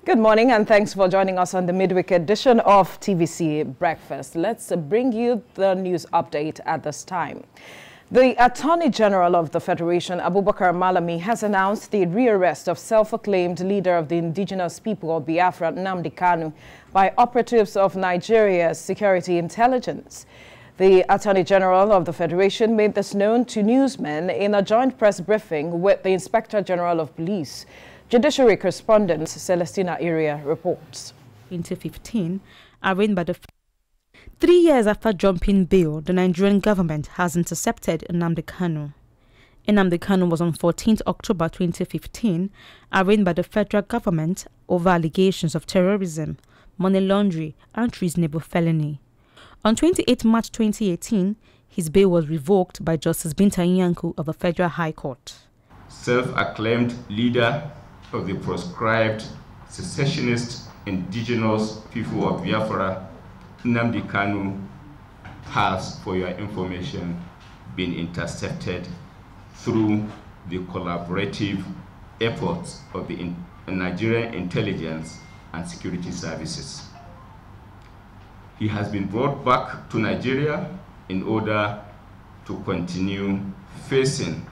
Good morning and thanks for joining us on the midweek edition of TVC Breakfast. Let's bring you the news update at this time. The Attorney General of the Federation, Abubakar Malami, has announced the rearrest of self-acclaimed leader of the indigenous people of Biafra, Nnamdi Kanu, by operatives of Nigeria's security intelligence. The Attorney General of the Federation made this known to newsmen in a joint press briefing with the Inspector General of Police. Judiciary correspondent Celestina Iria reports. 2015, arraigned by the 3 years after jumping bail, the Nigerian government has intercepted Nnamdi Kanu. Nnamdi Kanu was on 14th October 2015 arraigned by the federal government over allegations of terrorism, money laundering, and treasonable felony. On 28 March 2018, his bail was revoked by Justice Binta Nyanku of the Federal High Court. Self-acclaimed leader of the proscribed secessionist indigenous people of Biafra, Nnamdi Kanu has, for your information, been intercepted through the collaborative efforts of the Nigerian intelligence and security services. He has been brought back to Nigeria in order to continue facing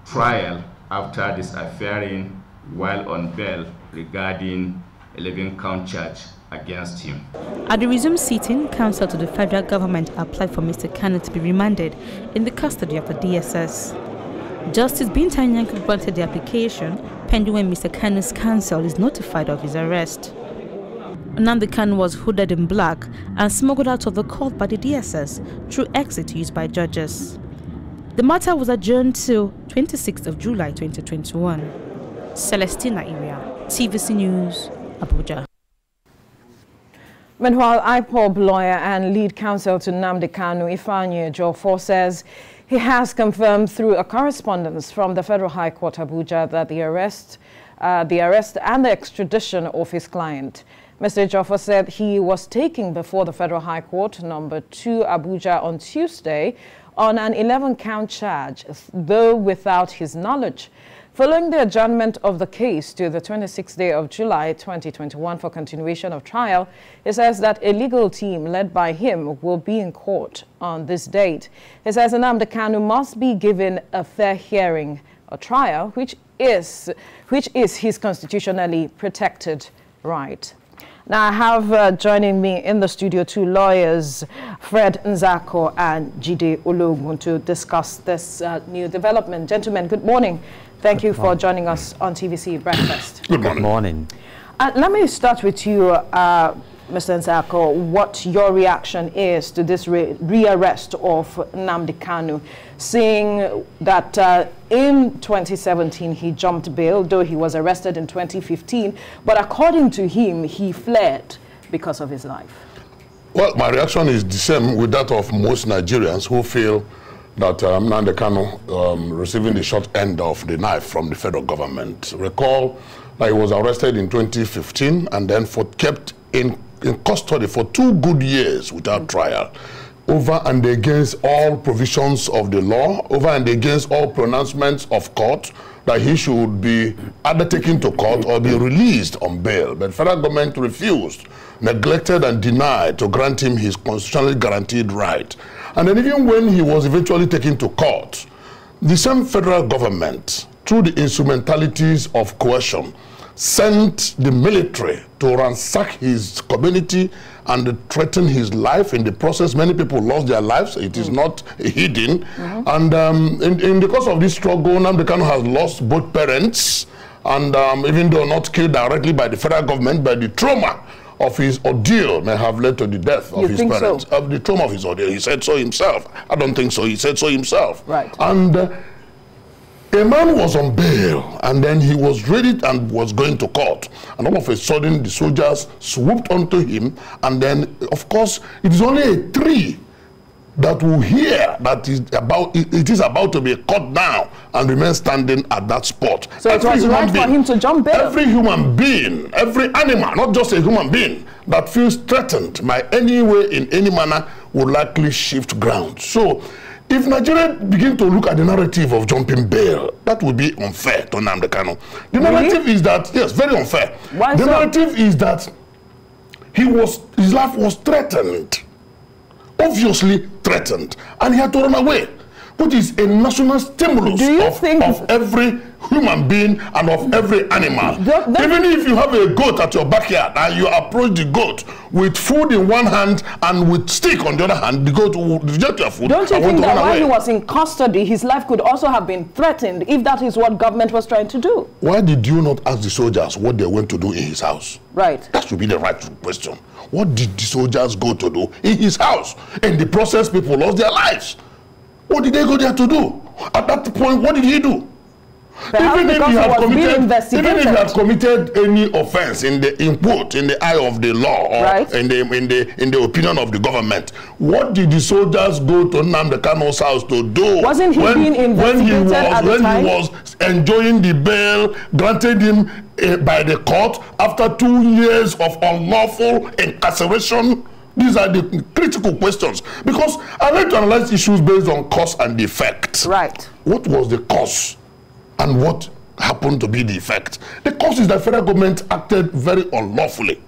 trial after disappearing while on bail regarding 11-count charge against him. At the resumed sitting, counsel to the federal government applied for Mr. Kanu to be remanded in the custody of the DSS. Justice Binta Nyanku granted the application pending when Mr. Kanu's counsel is notified of his arrest. Nnamdi Kanu was hooded in black and smuggled out of the court by the DSS through exit used by judges. The matter was adjourned till 26th of July 2021. Celestina Iria, TVC News, Abuja. Meanwhile, IPOB lawyer and lead counsel to Nnamdi Kanu, Ifeanyi Ejiofor, says he has confirmed through a correspondence from the Federal High Court Abuja that the arrest and the extradition of his client. Mr. Ejiofor said he was taken before the Federal High Court number 2 Abuja on Tuesday on an 11-count charge, though without his knowledge. Following the adjournment of the case to the 26th day of July 2021 for continuation of trial, he says that a legal team led by him will be in court on this date. He says Nnamdi Kanu must be given a fair hearing or trial, which is his constitutionally protected right. Now I have joining me in the studio 2 lawyers, Fred Nzako and Jide Ologun, to discuss this new development. Gentlemen, good morning. Thank you for joining us on TVC Breakfast. Good morning. Let me start with you, Mr. Nzako, what your reaction is to this rearrest of Nnamdi Kanu, seeing that in 2017 he jumped bail, though he was arrested in 2015, but according to him, he fled because of his life. Well, my reaction is the same with that of most Nigerians who feel that Nnamdi Kanu receiving the short end of the knife from the federal government. Recall that he was arrested in 2015 and then kept in custody for 2 good years without trial, over and against all provisions of the law, over and against all pronouncements of court that he should be either taken to court or be released on bail. But the federal government refused, neglected and denied to grant him his constitutionally guaranteed right. And then even when he was eventually taken to court, the same federal government, through the instrumentalities of coercion, sent the military to ransack his community and threaten his life. In the process, many people lost their lives. It is not hidden. And in the course of this struggle, Nnamdi Kanu has lost both parents, and even though not killed directly by the federal government, but the trauma of his ordeal may have led to the death of his parents. So? The trauma of his ordeal. He said so himself. I don't think so. He said so himself. Right. And a man was on bail, and then he was ready and was going to court. And all of a sudden, the soldiers swooped onto him. And then, of course, it is only a tree that will hear that it is about to be cut down and remain standing at that spot. So it was right for him to jump bail? Every human being, every animal, not just a human being, that feels threatened by any way in any manner would likely shift ground. So If Nigeria begin to look at the narrative of jumping bail, that would be unfair to Nnamdi Kanu. The narrative is that, yes, very unfair. Why the so? narrative is that his life was threatened, obviously threatened, and he had to run away, which is a national stimulus of every human being and of every animal. Even if you have a goat at your backyard and you approach the goat with food in one hand and with stick on the other hand, the goat will reject your food. Don't you think that while he was in custody, his life could also have been threatened if that is what government was trying to do? Why did you not ask the soldiers what they went to do in his house? Right. That should be the right question. What did the soldiers go to do in his house? In the process, people lost their lives. What did they go there to do? At that point, what did he do? Even if he had committed any offense in the eye of the law or right. in the opinion of the government, what did the soldiers go to Nnamdi Kanu's house to do? Wasn't he being investigated at the time? When he was enjoying the bail granted him by the court after 2 years of unlawful incarceration? These are the critical questions, because I like to analyze issues based on cause and effect. Right. What was the cause and what happened to be the effect? The cause is that federal government acted very unlawfully.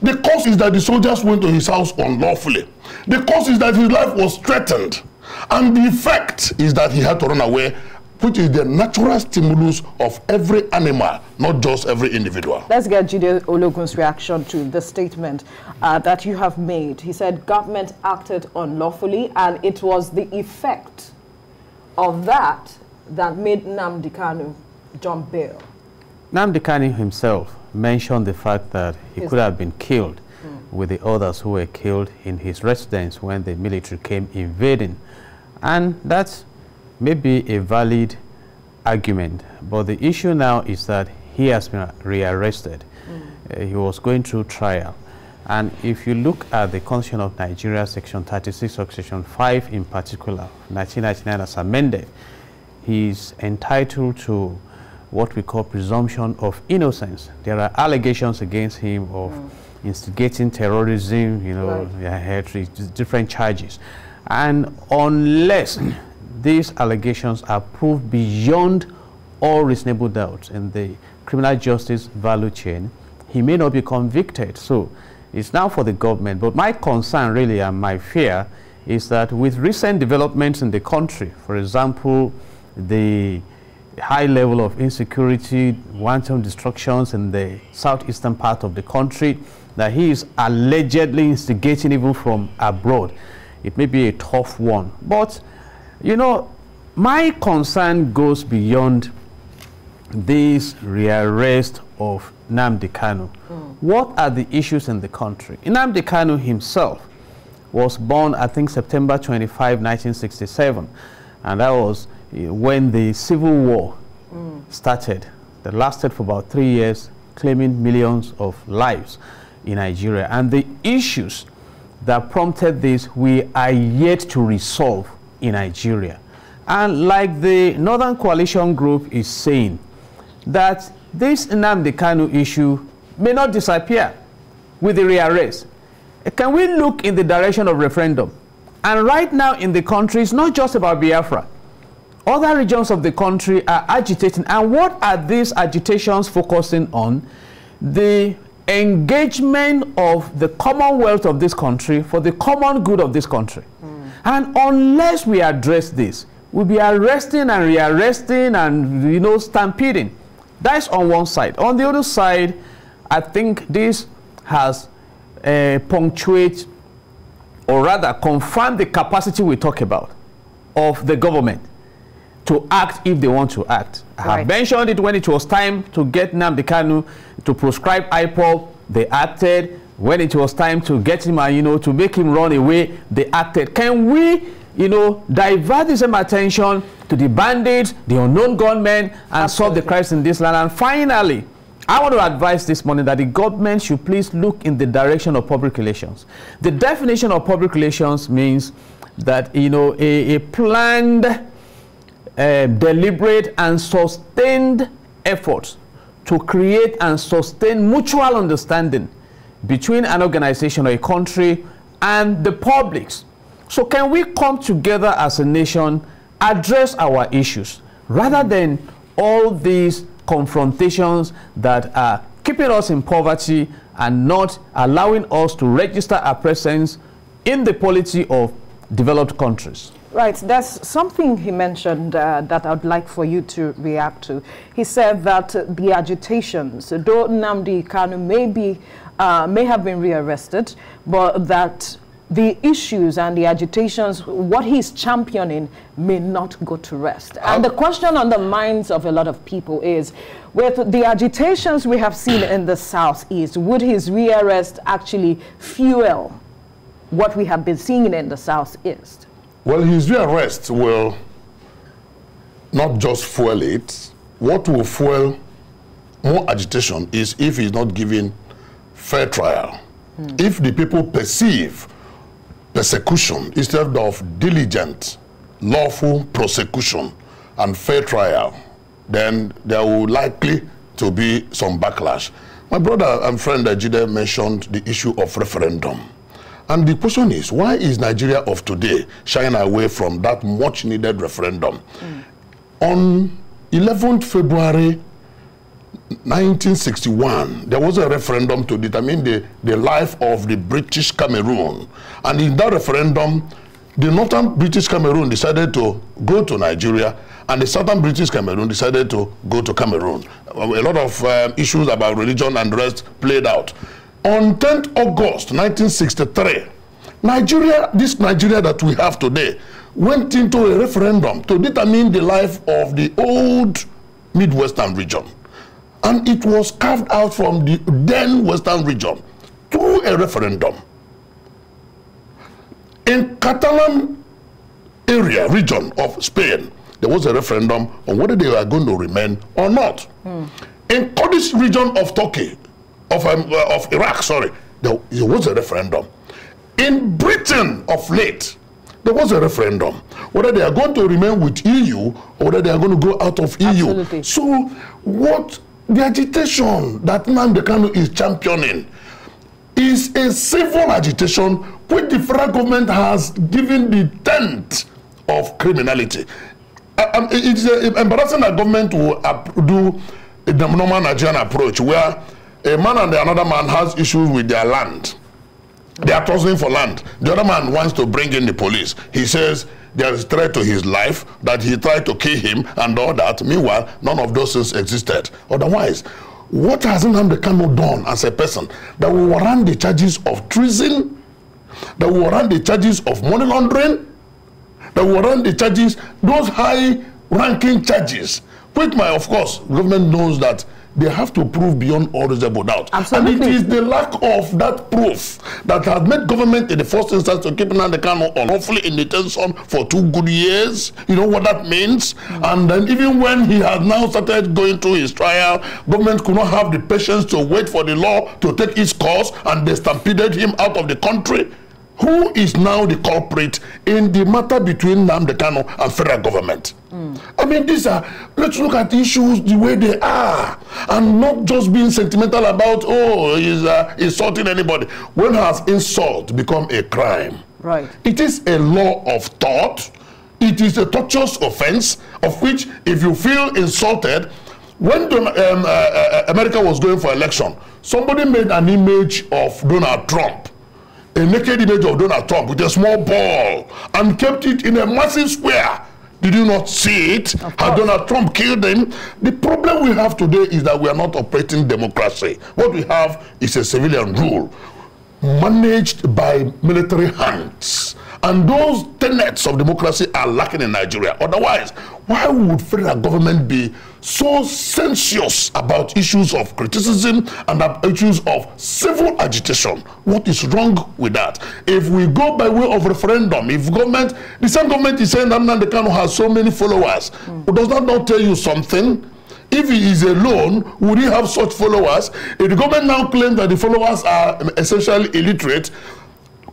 The cause is that the soldiers went to his house unlawfully. The cause is that his life was threatened. And the effect is that he had to run away, which is the natural stimulus of every animal, not just every individual. Let's get Jide Ologun's reaction to the statement that you have made. He said government acted unlawfully, and it was the effect of that made Nnamdi Kanu jump bail. Nnamdi Kanu himself mentioned the fact that he could have been killed with the others who were killed in his residence when the military came invading. And that's maybe a valid argument, but the issue now is that he has been rearrested. He was going through trial, and if you look at the Constitution of Nigeria, Section 36 or Section 5 in particular, 1999 as amended, he's entitled to what we call presumption of innocence. There are allegations against him of instigating terrorism, you know, right. Different charges, and unless these allegations are proved beyond all reasonable doubt in the criminal justice value chain, he may not be convicted. So it's now for the government. But my concern really and my fear is that with recent developments in the country, for example, the high level of insecurity, wanton destructions in the southeastern part of the country, that he is allegedly instigating even from abroad, it may be a tough one. But you know, my concern goes beyond this rearrest of Nnamdi Kanu. What are the issues in the country? Nnamdi Kanu himself was born, I think, September 25, 1967. And that was when the Civil War started. That lasted for about 3 years, claiming millions of lives in Nigeria. And the issues that prompted this, we are yet to resolve in Nigeria. And like the Northern Coalition Group is saying, that this Nnamdi Kanu issue may not disappear with the rearrest. Can we look in the direction of referendum? And right now in the country, it's not just about Biafra. Other regions of the country are agitating. And what are these agitations focusing on? The engagement of the commonwealth of this country for the common good of this country. And unless we address this, we'll be arresting and rearresting and, you know, stampeding. That's on one side. On the other side, I think this has punctuated, or rather confirmed, the capacity we talk about of the government to act if they want to act. Right. I have mentioned it when it was time to get Nnamdi Kanu to proscribe IPOB, they acted. When it was time to get him, you know, to make him run away, they acted. Can we, you know, divert the same attention to the bandits, the unknown gunmen, and solve the crisis in this land? And finally, I want to advise this morning that the government should please look in the direction of public relations. The definition of public relations means that, you know, a planned, deliberate, and sustained effort to create and sustain mutual understanding between an organization or a country and the publics. So can we come together as a nation, address our issues, rather than all these confrontations that are keeping us in poverty and not allowing us to register our presence in the polity of developed countries? Right, there's something he mentioned that I'd like for you to react to. He said that the agitations, though Nnamdi Kanu may have been rearrested, but that the issues and the agitations, what he's championing, may not go to rest. And the question on the minds of a lot of people is, with the agitations we have seen in the Southeast, would his rearrest actually fuel what we have been seeing in the Southeast? Well, his rearrest will not just fuel it. What will fuel more agitation is if he's not given fair trial. If the people perceive persecution instead of diligent, lawful prosecution and fair trial, then there will likely to be some backlash. My brother and friend Jide mentioned the issue of referendum. And the question is, why is Nigeria of today shying away from that much needed referendum? On 11th February 1961, there was a referendum to determine the life of the British Cameroon. And in that referendum, the northern British Cameroon decided to go to Nigeria, and the southern British Cameroon decided to go to Cameroon. A lot of issues about religion and the rest played out. On 10th August 1963, Nigeria, this Nigeria that we have today, went into a referendum to determine the life of the old Midwestern region. And it was carved out from the then Western region through a referendum. In Catalan region of Spain, there was a referendum on whether they were going to remain or not. In Kurdish region of Turkey, of Iraq, sorry, there was a referendum. In Britain of late, there was a referendum whether they are going to remain with EU or whether they are going to go out of EU. Absolutely. So what the agitation that Nnamdi Kanu is championing is a civil agitation which the federal government has given the tent of criminality. It's embarrassing that government will do the normal Nigerian approach where a man and another man has issues with their land. They are tussling for land. The other man wants to bring in the police. He says there is a threat to his life, that he tried to kill him and all that. Meanwhile, none of those things existed. Otherwise, what has Nnamdi Kanu done as a person that will warrant the charges of treason, that will warrant the charges of money laundering, that will warrant the charges, those high-ranking charges, which, of course, government knows that they have to prove beyond all reasonable doubt. Absolutely. And it is the lack of that proof that has made government in the first instance to keep Nnamdi Kanu unlawfully in detention for 2 good years. You know what that means? And then even when he has now started going through his trial, government could not have the patience to wait for the law to take its course, and they stampeded him out of the country. Who is now the culprit in the matter between Nnamdi Kanu and federal government? I mean, let's look at issues the way they are, and not just being sentimental about, oh, he's insulting anybody. When has insult become a crime? Right. It is a law of thought. It is a tortious offense of which, if you feel insulted, when America was going for election, somebody made an image of Donald Trump, a naked image of Donald Trump with a small ball, and kept it in a massive square. Did you not see it? How Donald Trump killed him? The problem we have today is that we are not operating democracy. What we have is a civilian rule managed by military hands. And those tenets of democracy are lacking in Nigeria. Otherwise, why would federal government be so sensuous about issues of criticism and issues of civil agitation? What is wrong with that? If we go by way of referendum, if government, the same government is saying that Nnamdi Kanu has so many followers, does that not tell you something? If he is alone, would he have such followers? If the government now claims that the followers are essentially illiterate,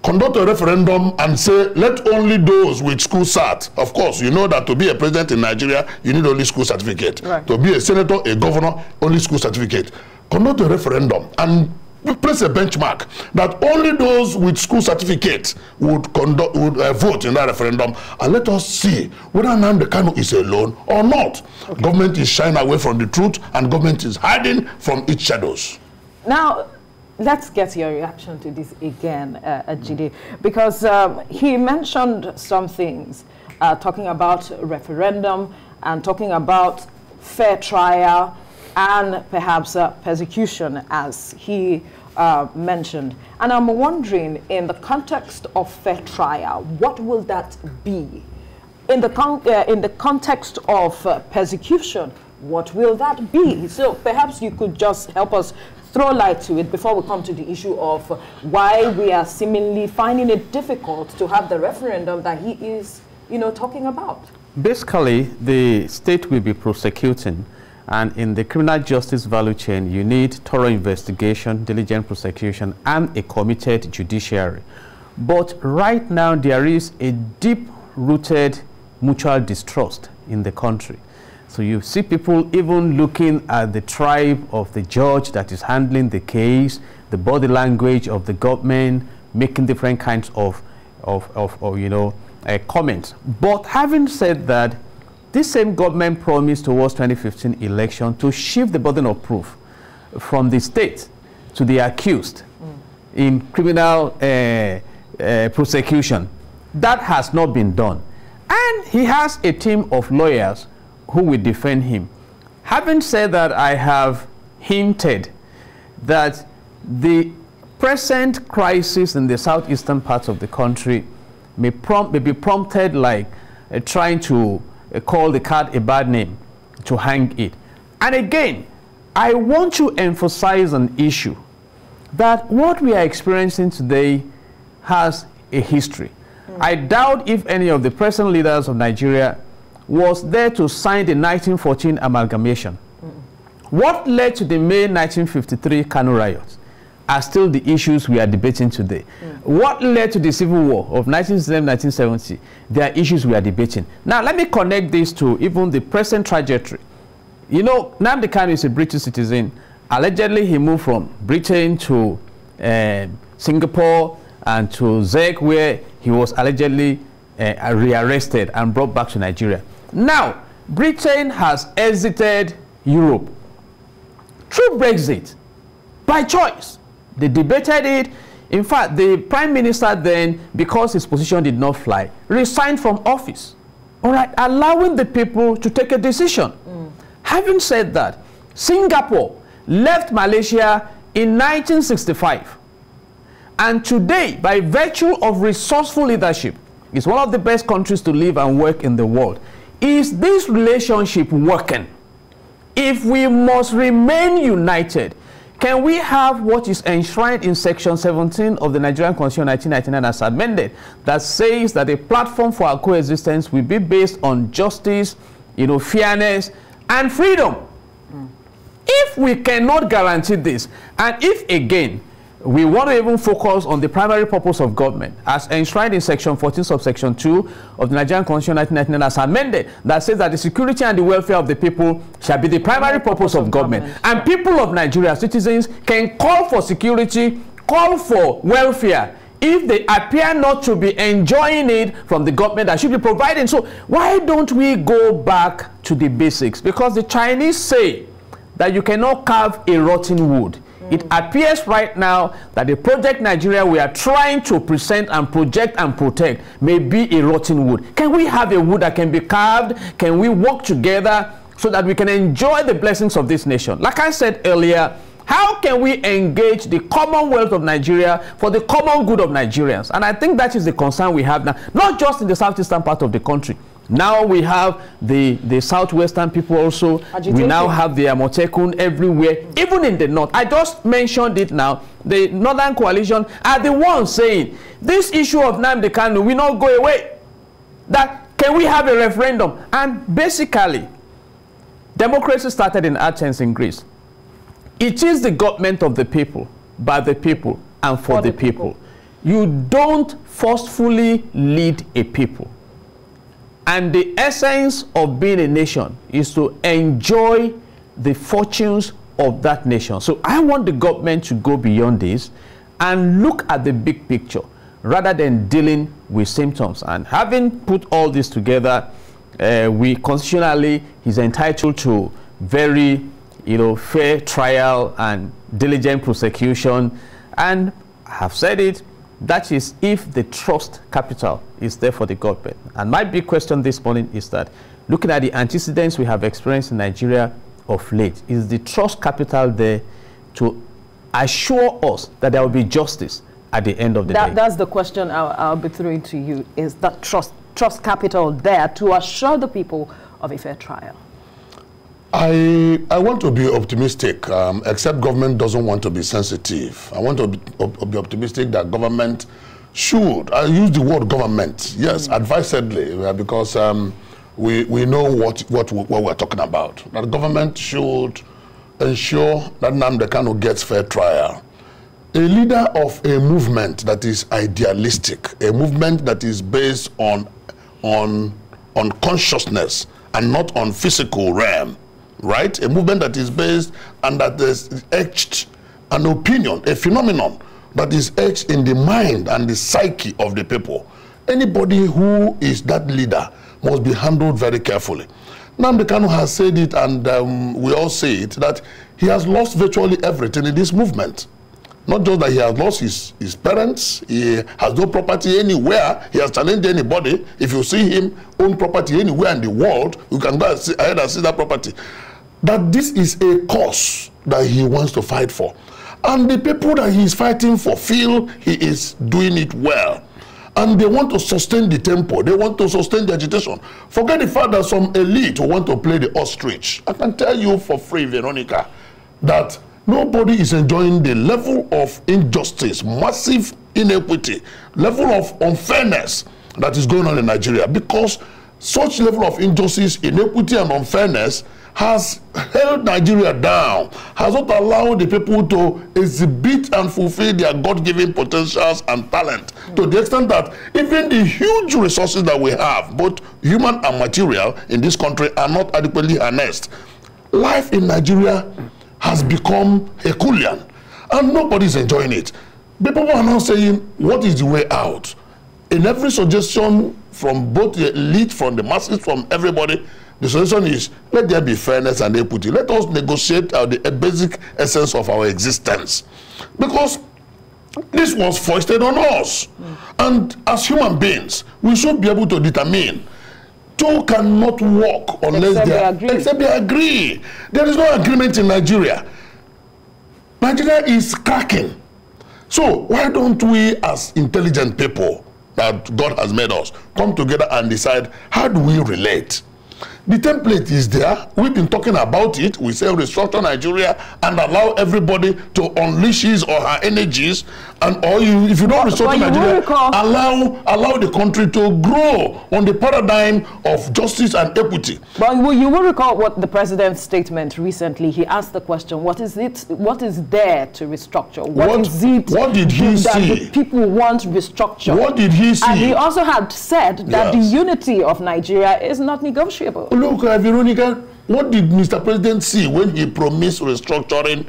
conduct a referendum and say, let only those with school cert. Of course, you know that to be a president in Nigeria, you need only school certificate. Right. To be a senator, a governor, only school certificate. Conduct a referendum and place a benchmark that only those with school certificates would vote in that referendum, and let us see whether Nnamdi Kanu is alone or not. Okay. Government is shying away from the truth, and government is hiding from its shadows. Now, let's get your reaction to this again, Jide, because he mentioned some things, talking about referendum and talking about fair trial and perhaps persecution, as he mentioned. And I'm wondering, in the context of fair trial, what will that be? In the context of persecution, what will that be? So perhaps you could just help us throw light to it before we come to the issue of why we are seemingly finding it difficult to have the referendum that he is, talking about. Basically, the state will be prosecuting, and in the criminal justice value chain, you need thorough investigation, diligent prosecution, and a committed judiciary. But right now, there is a deep-rooted mutual distrust in the country. So you see people even looking at the tribe of the judge that is handling the case, the body language of the government, making different kinds of comments. But having said that, this same government promised towards 2015 election to shift the burden of proof from the state to the accused in criminal prosecution. That has not been done. And he has a team of lawyers who will defend him. Having said that, I have hinted that the present crisis in the southeastern parts of the country may be prompted like trying to call the cat a bad name to hang it. And again, I want to emphasize an issue that what we are experiencing today has a history. I doubt if any of the present leaders of Nigeria was there to sign the 1914 amalgamation. What led to the May 1953 Kanu riots are still the issues we are debating today. What led to the Civil War of 1970? There are issues we are debating. Now, let me connect this to even the present trajectory. Nnamdi Kanu is a British citizen. Allegedly, he moved from Britain to Singapore and to Zurich, where he was allegedly rearrested and brought back to Nigeria. Now, Britain has exited Europe through Brexit by choice. They debated it. In fact, the Prime Minister then, because his position did not fly, resigned from office. All right, allowing the people to take a decision. Having said that, Singapore left Malaysia in 1965. And today, by virtue of resourceful leadership, it's one of the best countries to live and work in the world. Is this relationship working? If we must remain united, can we have what is enshrined in Section 17 of the Nigerian Constitution 1999 as amended, that says that a platform for our coexistence will be based on justice, fairness, and freedom? If we cannot guarantee this, and if, again, we want to even focus on the primary purpose of government, as enshrined in Section 14, subsection 2 of the Nigerian Constitution 1999 as amended, that says that the security and the welfare of the people shall be the primary purpose of government. And people of Nigeria, citizens, can call for security, call for welfare, if they appear not to be enjoying it from the government that should be providing. So why don't we go back to the basics? Because the Chinese say that you cannot carve a rotten wood. It appears right now that the project Nigeria we are trying to present and project and protect may be a rotten wood. Can we have a wood that can be carved? Can we work together so that we can enjoy the blessings of this nation? Like I said earlier, how can we engage the commonwealth of Nigeria for the common good of Nigerians? And I think that is the concern we have now, not just in the southeastern part of the country. Now we have the southwestern people also. We now have the Amotekun everywhere, even in the north. I just mentioned it now. The Northern Coalition are the ones saying this issue of Nnamdi Kanu will not go away. That can we have a referendum? And basically, democracy started in Athens in Greece. It is the government of the people, by the people, and for the people. You don't forcefully lead a people. And the essence of being a nation is to enjoy the fortunes of that nation. So I want the government to go beyond this and look at the big picture rather than dealing with symptoms. And having put all this together, we constitutionally, he's entitled to very, fair trial and diligent prosecution. And I have said it, that is if the trust capital is there for the government. And my big question this morning is that, looking at the antecedents we have experienced in Nigeria of late, is the trust capital there to assure us that there will be justice at the end of the day? That's the question I'll be throwing to you. Is that trust capital there to assure the people of a fair trial? I want to be optimistic, except government doesn't want to be sensitive. I want to be optimistic that government should, I use the word government, yes, advisedly, because we know what we're talking about. That government should ensure that Nnamdi Kanu gets fair trial. A leader of a movement that is idealistic, a movement that is based on consciousness and not on physical realm, right? A movement that is based and that is etched an opinion, a phenomenon that is etched in the mind and the psyche of the people. Anybody who is that leader must be handled very carefully. Nnamdi Kanu has said it, and we all say it, that he has lost virtually everything in this movement. Not just that he has lost his parents, he has no property anywhere, he has challenged anybody. If you see him own property anywhere in the world, you can go ahead and see that property. That this is a cause that he wants to fight for. And the people that he is fighting for feel he is doing it well. And they want to sustain the tempo. They want to sustain the agitation. Forget the fact that some elite who want to play the ostrich. I can tell you for free, Veronica, that nobody is enjoying the level of injustice, massive inequity, level of unfairness that is going on in Nigeria, because such level of injustice, inequity, and unfairness has held Nigeria down, has not allowed the people to exhibit and fulfill their God-given potentials and talent, to the extent that even the huge resources that we have, both human and material, in this country are not adequately harnessed. Life in Nigeria has become Herculean, and nobody's enjoying it. People are now saying, what is the way out? In every suggestion from both the elite, from the masses, from everybody, the solution is, let there be fairness and equity. Let us negotiate the basic essence of our existence. Because this was foisted on us. And as human beings, we should be able to determine. Two cannot walk unless except they agree. There is no agreement in Nigeria. Nigeria is cracking. So why don't we, as intelligent people that God has made us, come together and decide, how do we relate? The template is there. We've been talking about it. We say restructure Nigeria and allow everybody to unleash his or her energies, and if you don't restructure Nigeria, allow the country to grow on the paradigm of justice and equity. But you will recall what the president's statement recently. He asked the question: what is it? What is there to restructure? What is it? What did he see? People want restructure. What did he see? And he also had said that the unity of Nigeria is not negotiable. Look, Veronica, what did Mr. President see when he promised restructuring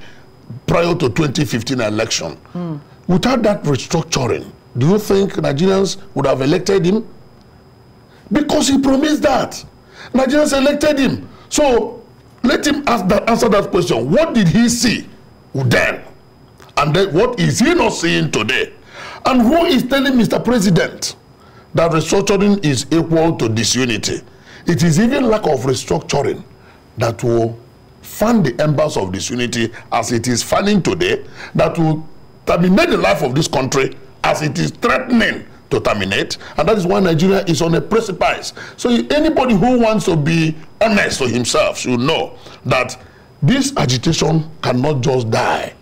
prior to 2015 election? Without that restructuring, do you think Nigerians would have elected him? Because he promised that. Nigerians elected him. So let him answer that question. What did he see then? And then what is he not seeing today? And who is telling Mr. President that restructuring is equal to disunity? It is even lack of restructuring that will fan the embers of disunity as it is fanning today, that will terminate the life of this country as it is threatening to terminate. And that is why Nigeria is on a precipice. So anybody who wants to be honest to himself should know that this agitation cannot just die.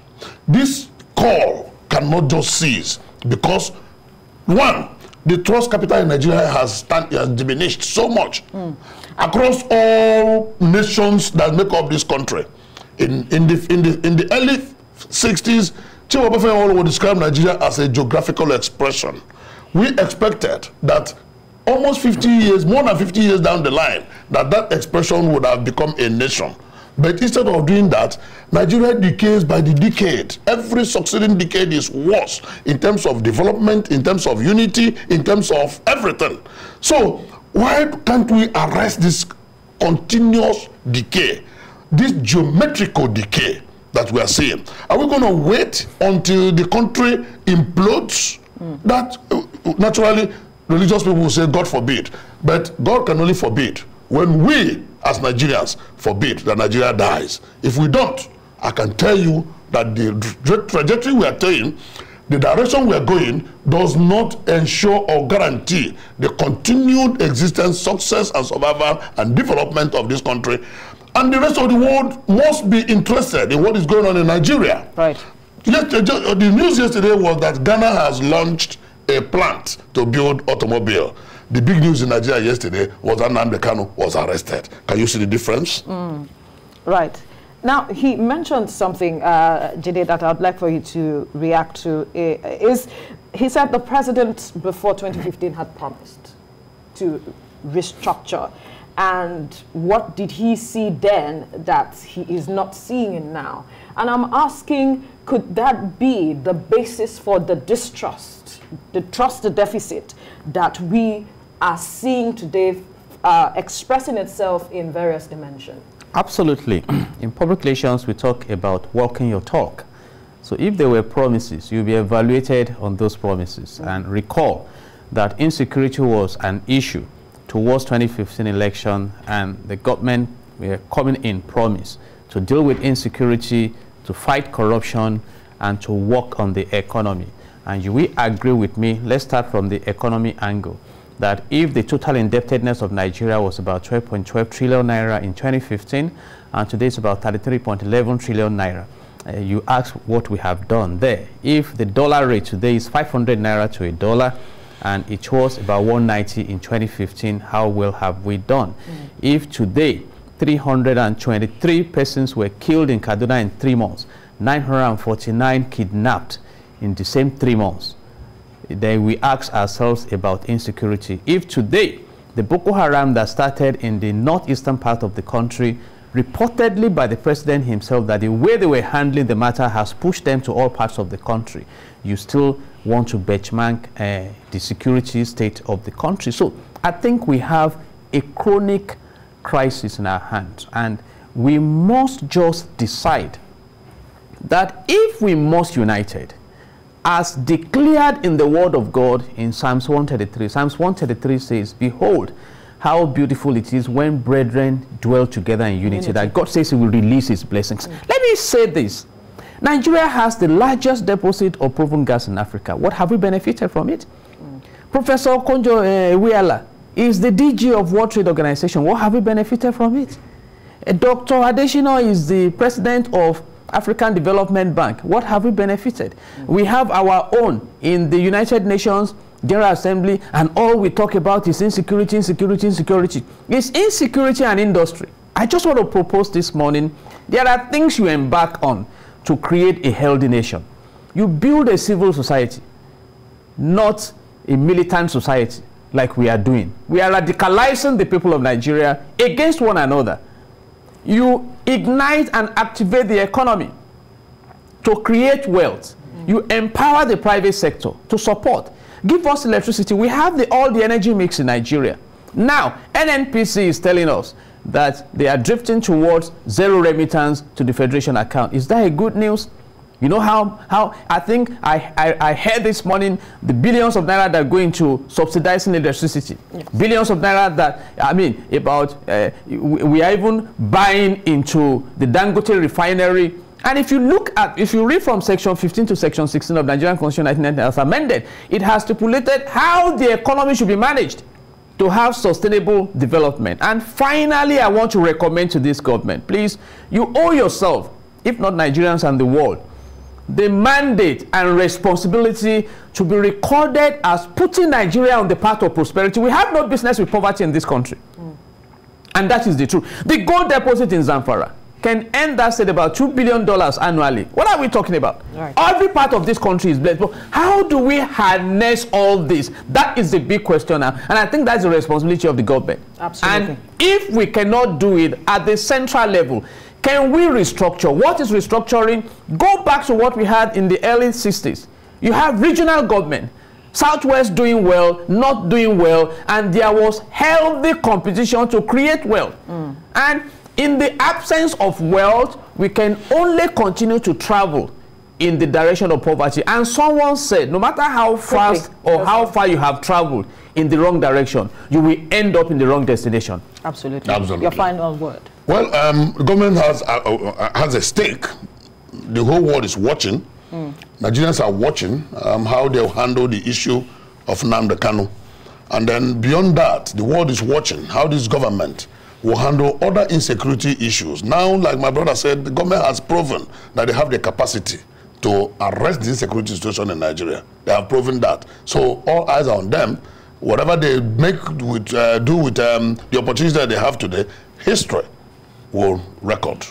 This call cannot just cease, because one, the trust capital in Nigeria has diminished so much across all nations that make up this country. In the early 60s, Chief Obafemi would describe Nigeria as a geographical expression. We expected that almost 50 years, more than 50 years down the line, that expression would have become a nation. But instead of doing that, Nigeria decays by the decade. Every succeeding decade is worse in terms of development, in terms of unity, in terms of everything. So why can't we arrest this continuous decay, this geometrical decay that we are seeing? Are we going to wait until the country implodes? That naturally religious people will say, God forbid. But God can only forbid when we as Nigerians forbid that Nigeria dies. If we don't, I can tell you that the trajectory we are taking, the direction we are going, does not ensure or guarantee the continued existence, success, and survival and development of this country. And the rest of the world must be interested in what is going on in Nigeria. Right. The news yesterday was that Ghana has launched a plant to build automobile. The big news in Nigeria yesterday was that Nnamdi Kanu was arrested. Can you see the difference? Right. Now, he mentioned something, Jide, that I'd like for you to react to. He said the president before 2015 had promised to restructure. And what did he see then that he is not seeing it now? And I'm asking, could that be the basis for the distrust, the trust deficit that we are seeing today expressing itself in various dimensions? Absolutely. In public relations, we talk about walking your talk. So if there were promises, you'll be evaluated on those promises. And recall that insecurity was an issue towards 2015 election, and the government were coming in promise to deal with insecurity, to fight corruption, and to work on the economy. And you will agree with me, let's start from the economy angle, that if the total indebtedness of Nigeria was about 12.12 trillion naira in 2015, and today it's about 33.11 trillion naira, you ask what we have done there. If the dollar rate today is 500 naira to a dollar, and it was about 190 in 2015, how well have we done? If today 323 persons were killed in Kaduna in 3 months, 949 kidnapped in the same 3 months, then we ask ourselves about insecurity. If today the Boko Haram that started in the northeastern part of the country, reportedly by the president himself, that the way they were handling the matter has pushed them to all parts of the country, you still want to benchmark the security state of the country. So I think we have a chronic crisis in our hands, and we must just decide that if we must united, as declared in the word of God in Psalms 133. Psalms 133 says, behold, how beautiful it is when brethren dwell together in unity. That God says he will release his blessings. Let me say this. Nigeria has the largest deposit of proven gas in Africa. What have we benefited from it? Professor Konjo Iweala is the DG of World Trade Organization. What have we benefited from it? Dr. Adesina is the president of African Development Bank. What have we benefited? We have our own in the United Nations General Assembly, and all we talk about is insecurity, insecurity, insecurity. It's insecurity and industry. I just want to propose this morning, there are things you embark on to create a healthy nation. You build a civil society, not a militant society like we are doing. We are radicalizing the people of Nigeria against one another. You ignite and activate the economy to create wealth. You empower the private sector to support. Give us electricity. We have all the energy mix in Nigeria. Now, NNPC is telling us that they are drifting towards zero remittance to the Federation account. Is that a good news? You know how I think I heard this morning the billions of naira that are going to subsidizing electricity. Yes. Billions of naira that, I mean, about, we are even buying into the Dangote refinery. And if you read from section 15 to section 16 of Nigerian Constitution 1990 as amended, it has stipulated how the economy should be managed to have sustainable development. And finally, I want to recommend to this government, please, you owe yourself, if not Nigerians and the world, the mandate and responsibility to be recorded as putting Nigeria on the path of prosperity. We have no business with poverty in this country. And that is the truth. The gold deposit in Zamfara can earn that state about $2 billion annually. What are we talking about? Right. Every part of this country is blessed. But how do we harness all this? That is the big question now. And I think that's the responsibility of the government. Absolutely. And if we cannot do it at the central level, Can we restructure? What is restructuring? Go back to what we had in the early 60s. You have regional government, Southwest doing well, North doing well, and there was healthy competition to create wealth. And in the absence of wealth, we can only continue to travel in the direction of poverty. And someone said, no matter how fast or how far you have traveled in the wrong direction, you will end up in the wrong destination. Absolutely. Absolutely. Your final word. Well, the government has a stake. The whole world is watching. Nigerians are watching how they'll handle the issue of Nnamdi Kanu. And then beyond that, the world is watching how this government will handle other insecurity issues. Now, like my brother said, the government has proven that they have the capacity to arrest the insecurity situation in Nigeria. They have proven that. So all eyes are on them. Whatever they make with, do with the opportunities that they have today, history will record.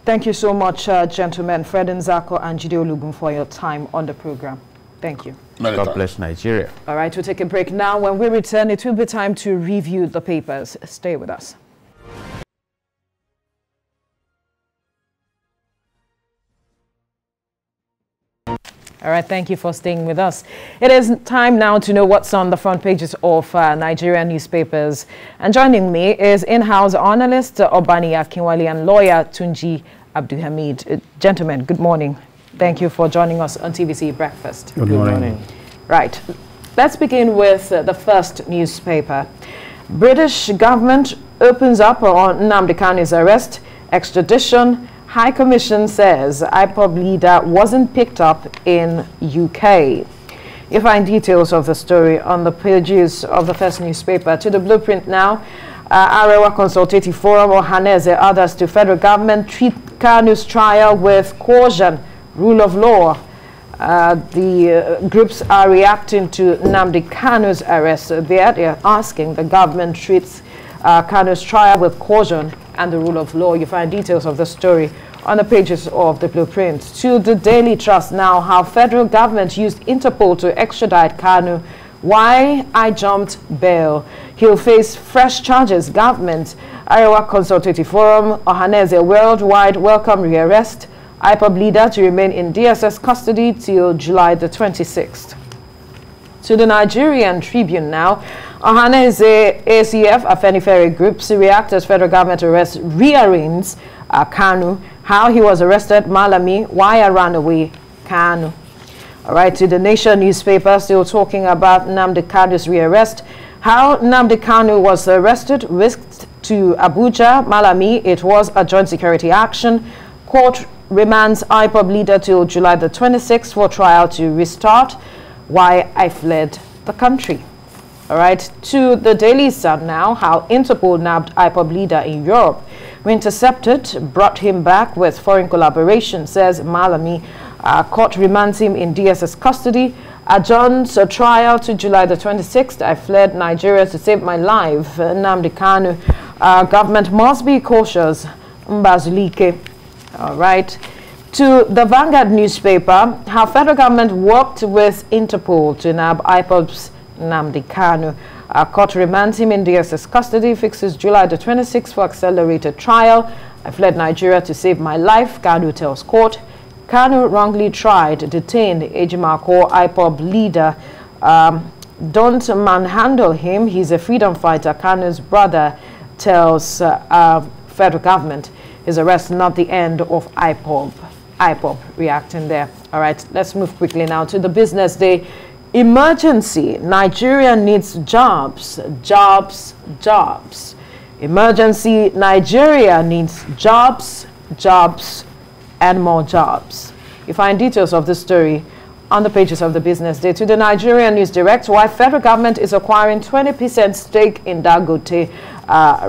Thank you so much, gentlemen, Fred Nzako and Jide Olugun, for your time on the program. Thank you. God bless Nigeria. All right, we'll take a break now. When we return, it will be time to review the papers. Stay with us. All right, thank you for staying with us. It is time now to know what's on the front pages of Nigerian newspapers. And joining me is in-house analyst Obani Akinwale and lawyer Tunji Abdulhamid. Gentlemen, good morning. Thank you for joining us on TVC Breakfast. Good morning. Right, let's begin with the first newspaper. British government opens up on Nnamdi Kanu's arrest, extradition. High Commission says IPOB leader wasn't picked up in UK. You find details of the story on the pages of the first newspaper. To the blueprint now. Arewa Consultative Forum, Ohaneze, others to federal government treat Kanu's trial with caution, rule of law. The groups are reacting to Nnamdi Kanu's arrest. They are asking the government treats Kanu's trial with caution and the rule of law. You find details of the story on the pages of the blueprint. To the Daily Trust now, how federal government used Interpol to extradite Kanu. Why I jumped bail. He'll face fresh charges. Government. Arewa Consultative Forum, Ohaneze worldwide welcome rearrest. IPOB leader to remain in DSS custody till July the 26th. To the Nigerian Tribune now. Ohaneze ACF Afenifere groups react as federal government arrests rearraigns Kanu. How he was arrested, Malami, why I ran away, Kanu. All right, to the Nation newspaper, still talking about Nnamdi Kanu's rearrest. How Nnamdi Kanu was arrested, whisked to Abuja, Malami, it was a joint security action. Court remands IPOB leader till July the 26th for trial to restart. Why I fled the country. All right, to the Daily Sun now, how Interpol nabbed IPOB leader in Europe. We intercepted, brought him back with foreign collaboration, says Malami. Court remands him in DSS custody. Adjourns a trial to July the 26th. I fled Nigeria to save my life. Nnamdi Kanu. Government must be cautious. Mbazulike. All right. To the Vanguard newspaper, how federal government worked with Interpol to nab IPOB's Nnamdi Kanu. Court remands him in DSS custody, fixes July the 26th for accelerated trial. I fled Nigeria to save my life, Kanu tells court. Kanu wrongly tried, detained Ejimako IPOB leader. Don't manhandle him, he's a freedom fighter, Kanu's brother tells federal government. His arrest not the end of IPOB. IPOB reacting there. All right, let's move quickly now to the Business Day. Emergency. Nigeria needs jobs. Jobs. Jobs. Emergency. Nigeria needs jobs. Jobs. And more jobs. You find details of this story on the pages of the Business Day. To the Nigerian News Direct, why federal government is acquiring 20% stake in Dangote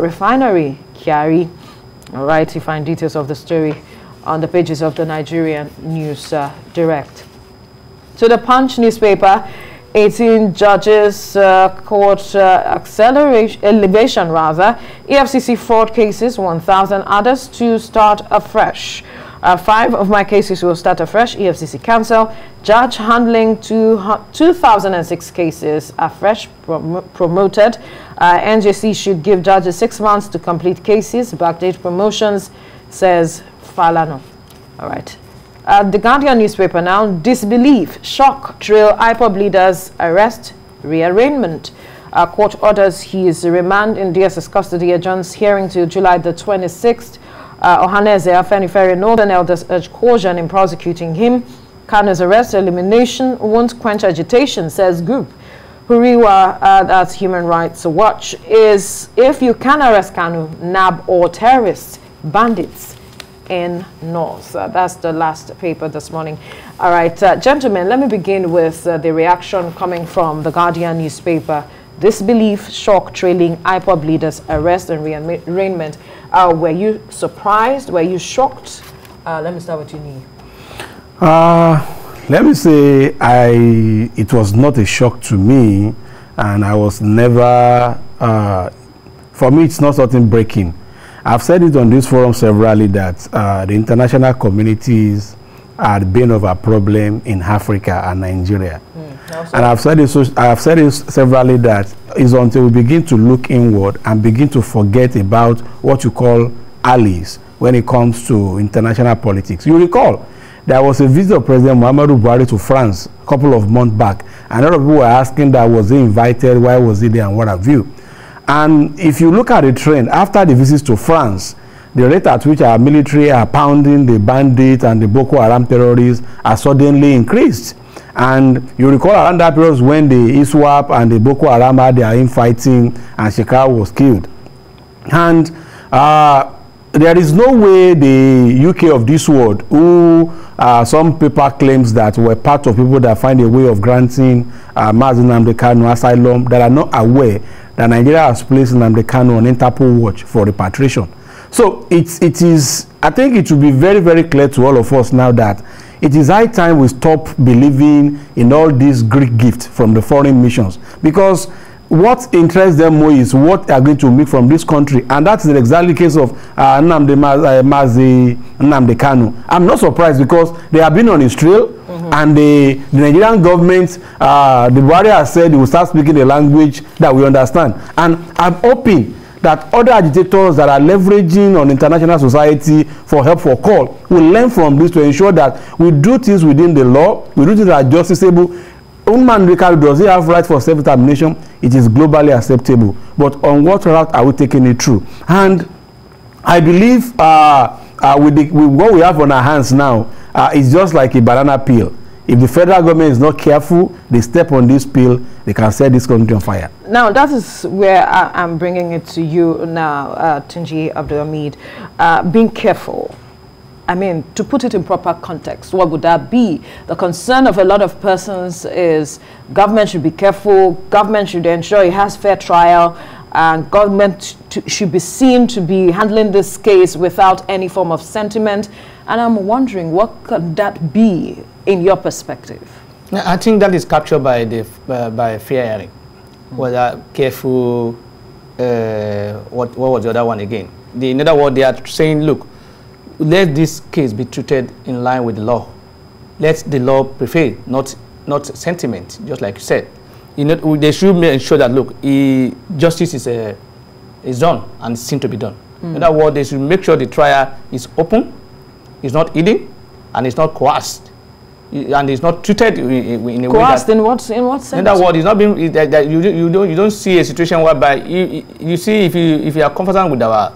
refinery. Kyari. All right, you find details of the story on the pages of the Nigerian News Direct. To the Punch newspaper, 18 judges court elevation rather. EFCC fraud cases, 1,000 others to start afresh. 5 of my cases will start afresh. EFCC cancel. Judge handling 2006 cases afresh promoted. NJC should give judges 6 months to complete cases. Backdate promotions. says Falano. All right. The Guardian newspaper now, disbelief, shock, trail IPOB leaders, arrest, rearrangement. Court orders his remand in DSS custody adjourns hearing to July the 26th. Ohaneze Afenifere Northern Elders urge caution in prosecuting him. Kanu's arrest elimination won't quench agitation, says group. Huriwa, that's Human Rights Watch, is if you can arrest Kanu, nab or terrorists, bandits in North. That's the last paper this morning. All right, gentlemen, let me begin with the reaction coming from the Guardian newspaper. Disbelief, shock, trailing IPOB leaders, arrest and rearrangement. Were you surprised? Were you shocked? Let me start with you, Nee. Let me say it was not a shock to me, and I was never, for me it's not something breaking. I've said it on this forum severally that the international communities are the bane of our problem in Africa and Nigeria. And I've said it severally that it's until we begin to look inward and begin to forget about what you call allies when it comes to international politics. You recall, there was a visit of President Muhammadu Buhari to France a couple of months back, and a lot of people were asking that was he invited, why was he there, and what have you. And if you look at the trend, after the visits to France, the rate at which our military are pounding the bandits and the Boko Haram terrorists are suddenly increased. And you recall around that period when the ISWAP and the Boko Haram had their infighting and Shekau was killed. And there is no way the UK of this world, who some paper claims that were part of people that find a way of granting Mazi Nnamdi Kanu asylum, that are not aware that Nigeria has placed Nnamdi Kanu on Interpol watch for repatriation. So it is, I think it will be very, very clear to all of us now that it is high time we stop believing in all these Greek gifts from the foreign missions, because what interests them more is what they are going to make from this country, and that's exactly the case of Mazi Nnamdi Kanu. I'm not surprised because they have been on his trail, and the Nigerian government, the Buhari has said he will start speaking a language that we understand, and I'm hoping that other agitators that are leveraging on international society for help for call will learn from this to ensure that we do things within the law, we do things that are justiciable. Does he have right for self-determination? It is globally acceptable. But on what route are we taking it through? And I believe with what we have on our hands now, it's just like a banana peel. If the federal government is not careful, they step on this peel, they can set this country on fire. Now, that is where I'm bringing it to you now, Tunji Abdulhamid. Being careful. I mean, to put it in proper context, what would that be? The concern of a lot of persons is government should be careful, government should ensure it has fair trial, and government should be seen to be handling this case without any form of sentiment. And I'm wondering, what could that be in your perspective? I think that is captured by the by fair hearing. Whether careful, what was the other one again? In other words, they are saying, look, let this case be treated in line with the law. Let the law prevail, not sentiment, just like you said. They should ensure that, look, justice is done and seems to be done. In other words, they should make sure the trial is open, it's not hidden, and it's not coerced, and it's not treated in a way that... In what sense? In other words, it's not being, you don't see a situation whereby you see if you are confident with our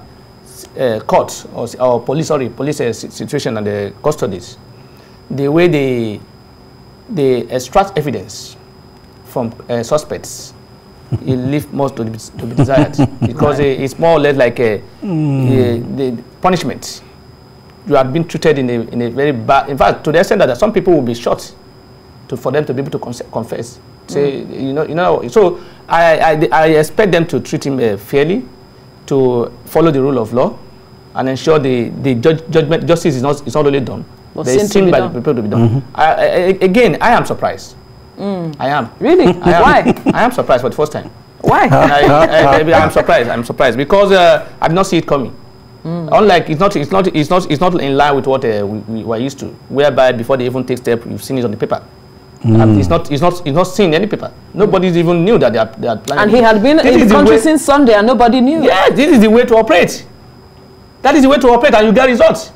courts or police situation and the custodies, the way they extract evidence from suspects, it leaves most to be desired, because it's more or less like the punishment. You have been treated in a very bad, in fact, to the extent that some people will be shot for them to be able to confess. Say, so I expect them to treat him fairly, to follow the rule of law, and ensure the justice is not only done, but it's seen by the people to be done. Again, I am surprised. I am. Really? Why? I am surprised for the first time. Why? I'm surprised. I'm surprised because I did not see it coming. Unlike it's not in line with what we were used to, whereby before they even take step, you've seen it on the paper. It's not seen any paper. Nobody even knew that they are planning. And he had been in the country since Sunday, and nobody knew. Yeah, this is the way to operate. That is the way to operate, and you get results.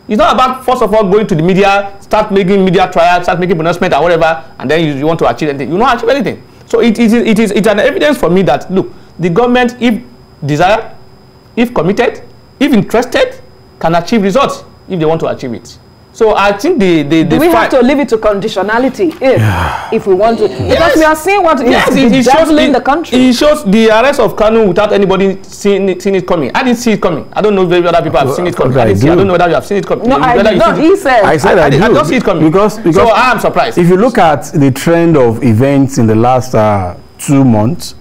It's not about, first of all, going to the media, start making media trials, start making pronouncement or whatever, and then you want to achieve anything. You don't achieve anything. So it's an evidence for me that, look, the government, if desired, if committed, if interested, can achieve results if they want to achieve it. So I think do we have to leave it to conditionality if we want to? Because we are seeing what is bedeviling the country. It shows the arrest of Kanu without anybody seeing it coming. I didn't see it coming. I don't know if other people have seen it coming. I don't know whether you have seen it coming. No, I did not. He said. I said I don't see it coming. Because so I am surprised. If you look at the trend of events in the last 2 months,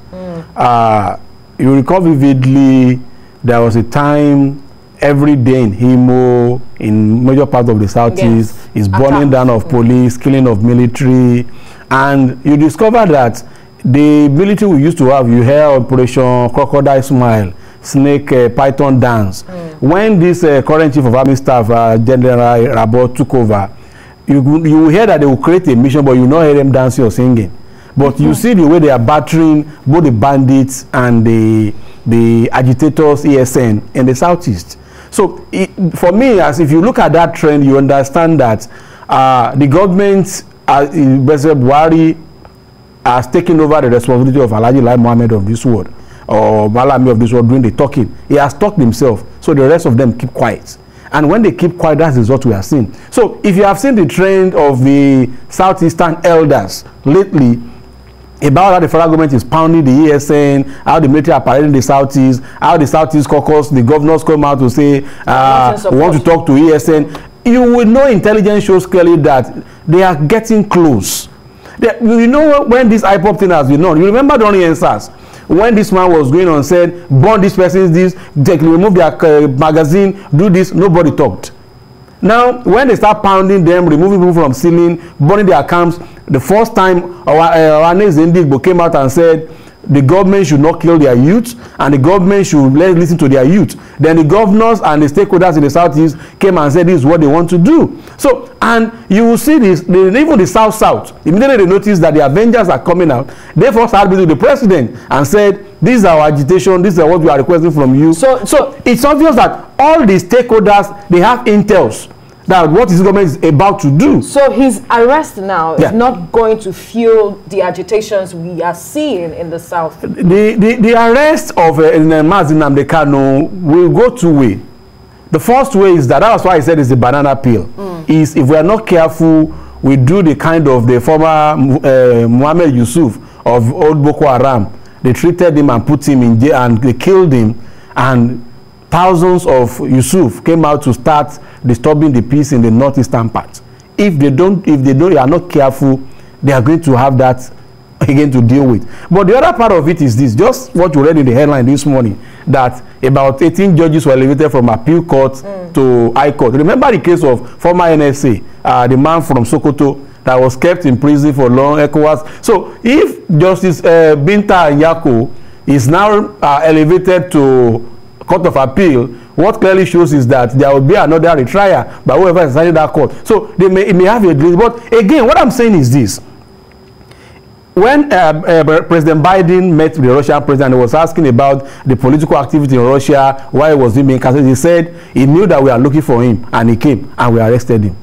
you recall vividly there was a time every day in Himo, in major parts of the southeast, is burning down of police, killing of military, and you discover that the military we used to have, you hear Operation Crocodile Smile, Snake Python Dance. When this current chief of army staff, General Rabot, took over, you hear that they will create a mission, but you not hear them dancing or singing. But you see the way they are battering both the bandits and the agitators, ESN, in the southeast. So for me, as if you look at that trend, you understand that the government, President Buhari, has taken over the responsibility of Alhaji Lai Mohammed of this world, or Malami of this world, doing the talking. He has talked himself, so the rest of them keep quiet. And when they keep quiet, that's what we are seeing. So if you have seen the trend of the southeastern elders lately, about how the federal government is pounding the ESN, how the military are parading the southeast, how the southeast caucus, the governors come out to say, we want to talk to ESN. You will know intelligence shows clearly that they are getting close. You know when this IPOP thing has been known. You remember during NSAS, when this man was going on, said, burn this person's this, remove their magazine, do this, nobody talked. Now, when they start pounding them, removing people from ceiling, burning their camps, the first time our Zindigbo came out and said the government should not kill their youth and the government should listen to their youth. Then the governors and the stakeholders in the southeast came and said this is what they want to do. So, and you will see this, even the south, immediately they notice that the Avengers are coming out. They first had to the president and said, this is our agitation, this is what we are requesting from you. So it's obvious that all the stakeholders, they have intels that what his government is about to do. So his arrest now is not going to fuel the agitations we are seeing in the south. The arrest of Mazi Nnamdi Kanu will go two ways. The first way is that's why I said it's a banana peel. Is if we are not careful, we do the kind of the former Muhammad Yusuf of old Boko Haram. They treated him and put him in jail and they killed him, and thousands of Yusuf came out to start disturbing the peace in the northeastern part. If they are not careful, they are going to have that again to deal with. But the other part of it is this, just what you read in the headline this morning, that about 18 judges were elevated from appeal court to high court. Remember the case of former NSA, the man from Sokoto that was kept in prison for long, ECOWAS. So if Justice Binta Nyako is now elevated to Court of Appeal, what clearly shows is that there will be another retrial by whoever decided that court. So it may have a delay. But again, what I'm saying is this. When President Biden met the Russian president, he was asking about the political activity in Russia, why he was being cancelled. He said he knew that we are looking for him, and he came, and we arrested him.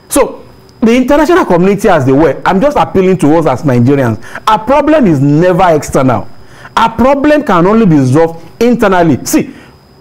So the international community as they were, I'm just appealing to us as Nigerians. Our problem is never external. Our problem can only be resolved internally. See,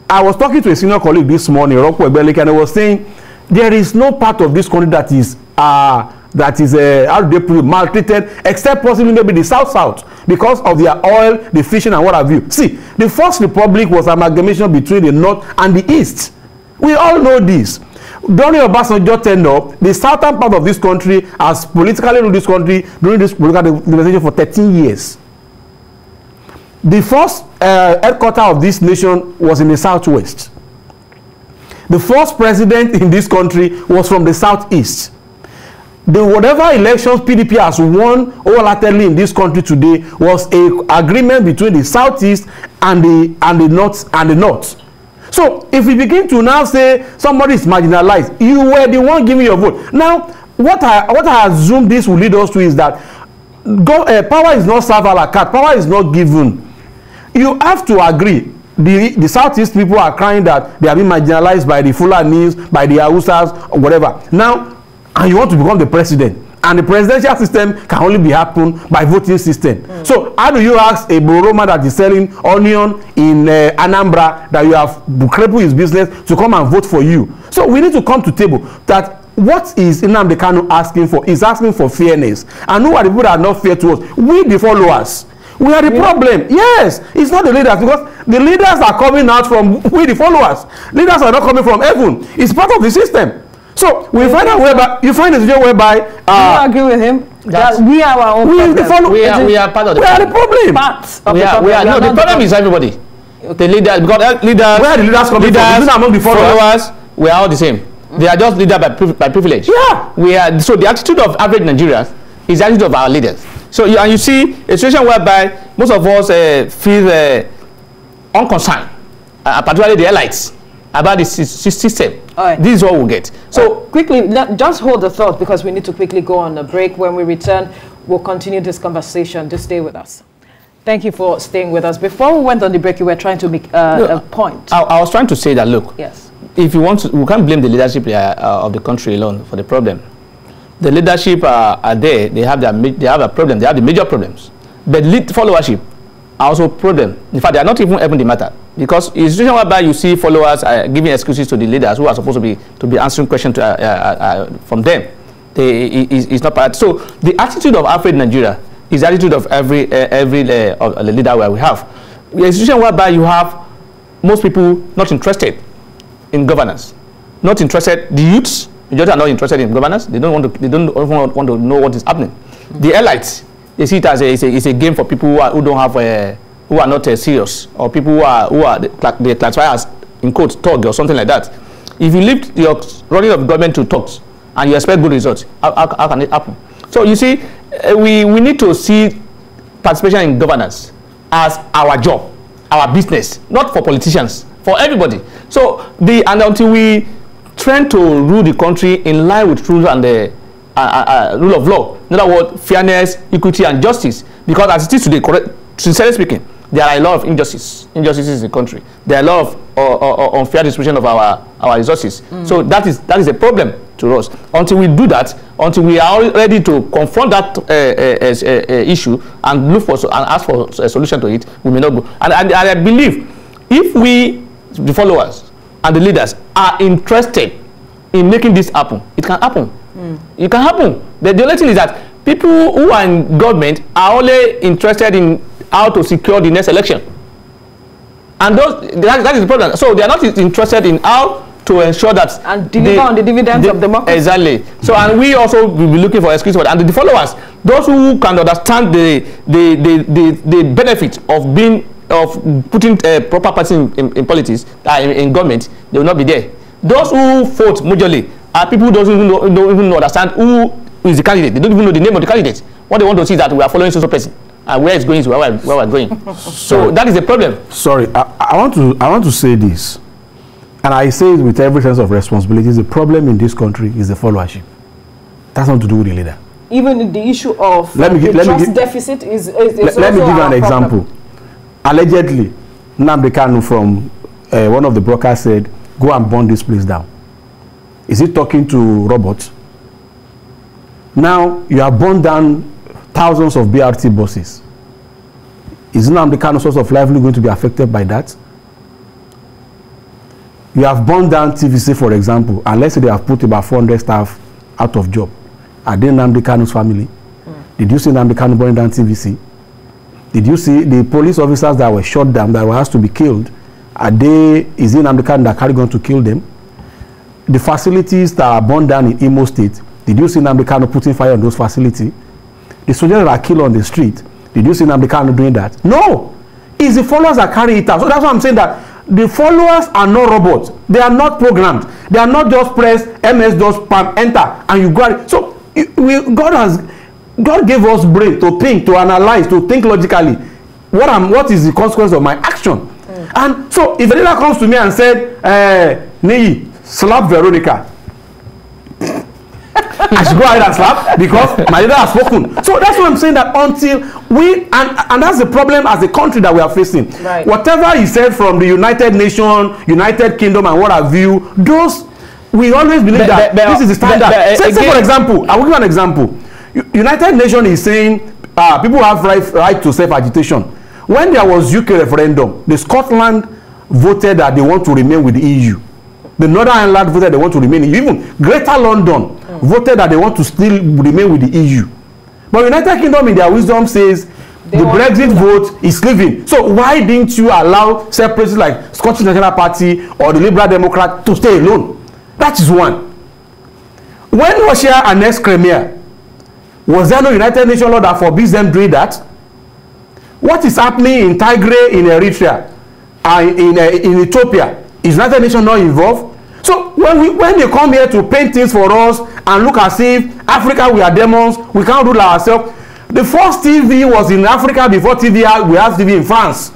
I was talking to a senior colleague this morning, Rocco Ebelik, and I was saying there is no part of this country that is how do they put it, maltreated, except possibly maybe the south because of their oil, the fishing, and what have you. See, the First Republic was amalgamation between the north and the east. We all know this. During Obasanjo tenure, the southern part of this country has politically ruled this country during this political division for 13 years. The first headquarters of this nation was in the southwest. The first president in this country was from the southeast. Whatever elections PDP has won wholeheartedly in this country today was an agreement between the southeast and the north. So if we begin to now say somebody is marginalized, you were the one giving your vote. Now, what I assume this will lead us to is that power is not served a la carte. Power is not given. You have to agree. the Southeast people are crying that they are being marginalized by the Fulanis, by the Hausas, or whatever. Now, and you want to become the president. And the presidential system can only be happen by voting system. So how do you ask a Boroma that is selling onion in Anambra that you have crippled his business to come and vote for you? So we need to come to table that what is Nnamdi Kanu asking for? Is asking for fairness. And who are the people that are not fair to us? We, the followers. We are the problem. Yes, it's not the leaders, because the leaders are coming out from we, the followers. Leaders are not coming from heaven. It's part of the system. So we find out whereby you find a situation whereby do you agree with him that we are our own problem? We are part of the problem. We are the problem. No, the problem is everybody. The leaders, because leaders, where are the leaders coming from? Among the followers, we are all the same. They are just leaders by privilege. Yeah. We are. So the attitude of average Nigerians is the attitude of our leaders. So you see a situation whereby most of us feel unconcerned, particularly the elites, about the system. Right. This is what we'll get. So quickly, just hold the thought, because we need to quickly go on a break. When we return, we'll continue this conversation. Just stay with us. Thank you for staying with us. Before we went on the break, you were trying to make a point. I was trying to say that, look, yes, if you want to, we can't blame the leadership of the country alone for the problem. The leadership are there. They have a problem. They have the major problems. But lead followership are also a problem. In fact, they are not even the matter. Because in a situation whereby you see followers giving excuses to the leaders who are supposed to be answering questions from them, it's not part. So the attitude of average Nigeria is the attitude of every leader where we have. In a situation whereby you have most people not interested in governance, not interested. The youths, majority are not interested in governance. They don't want to know what is happening. The elites, they see it as a game for people who don't have who are not serious, or people who they classify as, in quotes, thug or something like that. If you leave your running of government to thugs and you expect good results, how can it happen? So you see, we need to see participation in governance as our job, our business, not for politicians, for everybody. So and until we train to rule the country in line with rules and the rule of law, in other words, fairness, equity, and justice, because as it is today, sincerely speaking, there are a lot of injustices in the country. There are a lot of unfair distribution of our resources. So that is a problem to us. Until we do that, until we are ready to confront that issue and look for and ask for a solution to it, we may not go. And I believe if we, the followers and the leaders, are interested in making this happen, it can happen. It can happen. The only thing is that people who are in government are only interested in how to secure the next election, and that is the problem. So they are not interested in how to ensure that and deliver on the dividends of democracy. Exactly. So, and we also will be looking for excuses for that. And the followers, those who can understand the benefit of putting proper person in politics, in government, they will not be there. Those who vote majorly are people who don't even understand who is the candidate. They don't even know the name of the candidate. What they want to see is that we are following social person. And where it's going is where we're going. So that is a problem. Sorry, I want to say this, and I say it with every sense of responsibility. The problem in this country is the followership. That's not to do with the leader. Even the issue of trust deficit is let me give you an example. Allegedly, Nnamdi Kanu from one of the brokers said, "Go and burn this place down." Is he talking to robots? Now you have burned down thousands of BRT buses. Is Nnamdi Kanu's source of livelihood going to be affected by that? You have burned down TVC, for example, and let's say they have put about 400 staff out of job. Are they Nnamdi Kanu's family? Did you see Nnamdi Kanu burning down TVC? Did you see the police officers that were shot down, that were asked to be killed? Is it Nnamdi Kanu that carried on to kill them? The facilities that are burned down in Imo State, did you see Nnamdi Kanu putting fire on those facilities? The soldiers that are killed on the street, did you see Nnamdi Kanu doing that? No! It's the followers that carry it out. So that's why I'm saying that the followers are not robots. They are not programmed. They are not just press MS-DOS, spam, enter, and you got it. So God gave us brain to think, to analyze, to think logically. What is the consequence of my action? And so if a leader comes to me and said, Neyi, slap Veronica. I should go ahead and slap because my leader has spoken. So that's what I'm saying, that until we, and that's the problem as a country that we are facing. Right. Whatever he said from the United Nations, United Kingdom and what have you, those, we always believe that this is the standard. Say for example, I will give you an example. United Nations is saying people have right to self-agitation. When there was UK referendum, the Scotland voted that they want to remain with the EU. The Northern Ireland voted they want to remain in EU. Even Greater London voted that they want to still remain with the EU. But United Kingdom in their wisdom says the Brexit vote is leaving. So why didn't you allow separatists like Scottish National Party or the Liberal Democrat to stay alone? That is one. When Russia annexed Crimea, was there no United Nations law that forbids them doing that? What is happening in Tigray, in Eritrea, in Ethiopia? Is United Nations not involved? So when they come here to paint things for us and look as if Africa, we are demons, we can't rule ourselves. The first TV was in Africa before we have TV in France.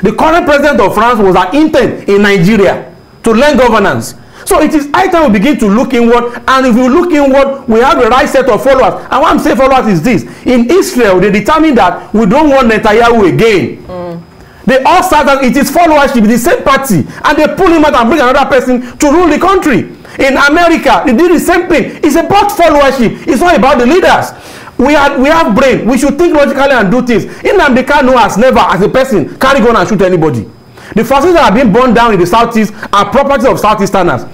The current president of France was an intern in Nigeria to learn governance. So it is high time we begin to look inward, and if we look inward, we have the right set of followers. And what I'm saying followers is this: in Israel, they determined that we don't want Netanyahu again. They all started, it is followership, the same party, and they pull him out and bring another person to rule the country. In America, they did the same thing. It's about followership. It's not about the leaders. We have brain. We should think logically and do things. Nnamdi Kanu has never, as a person, carry gun and shoot anybody. The facilities that have been burned down in the southeast are property of Southeasterners.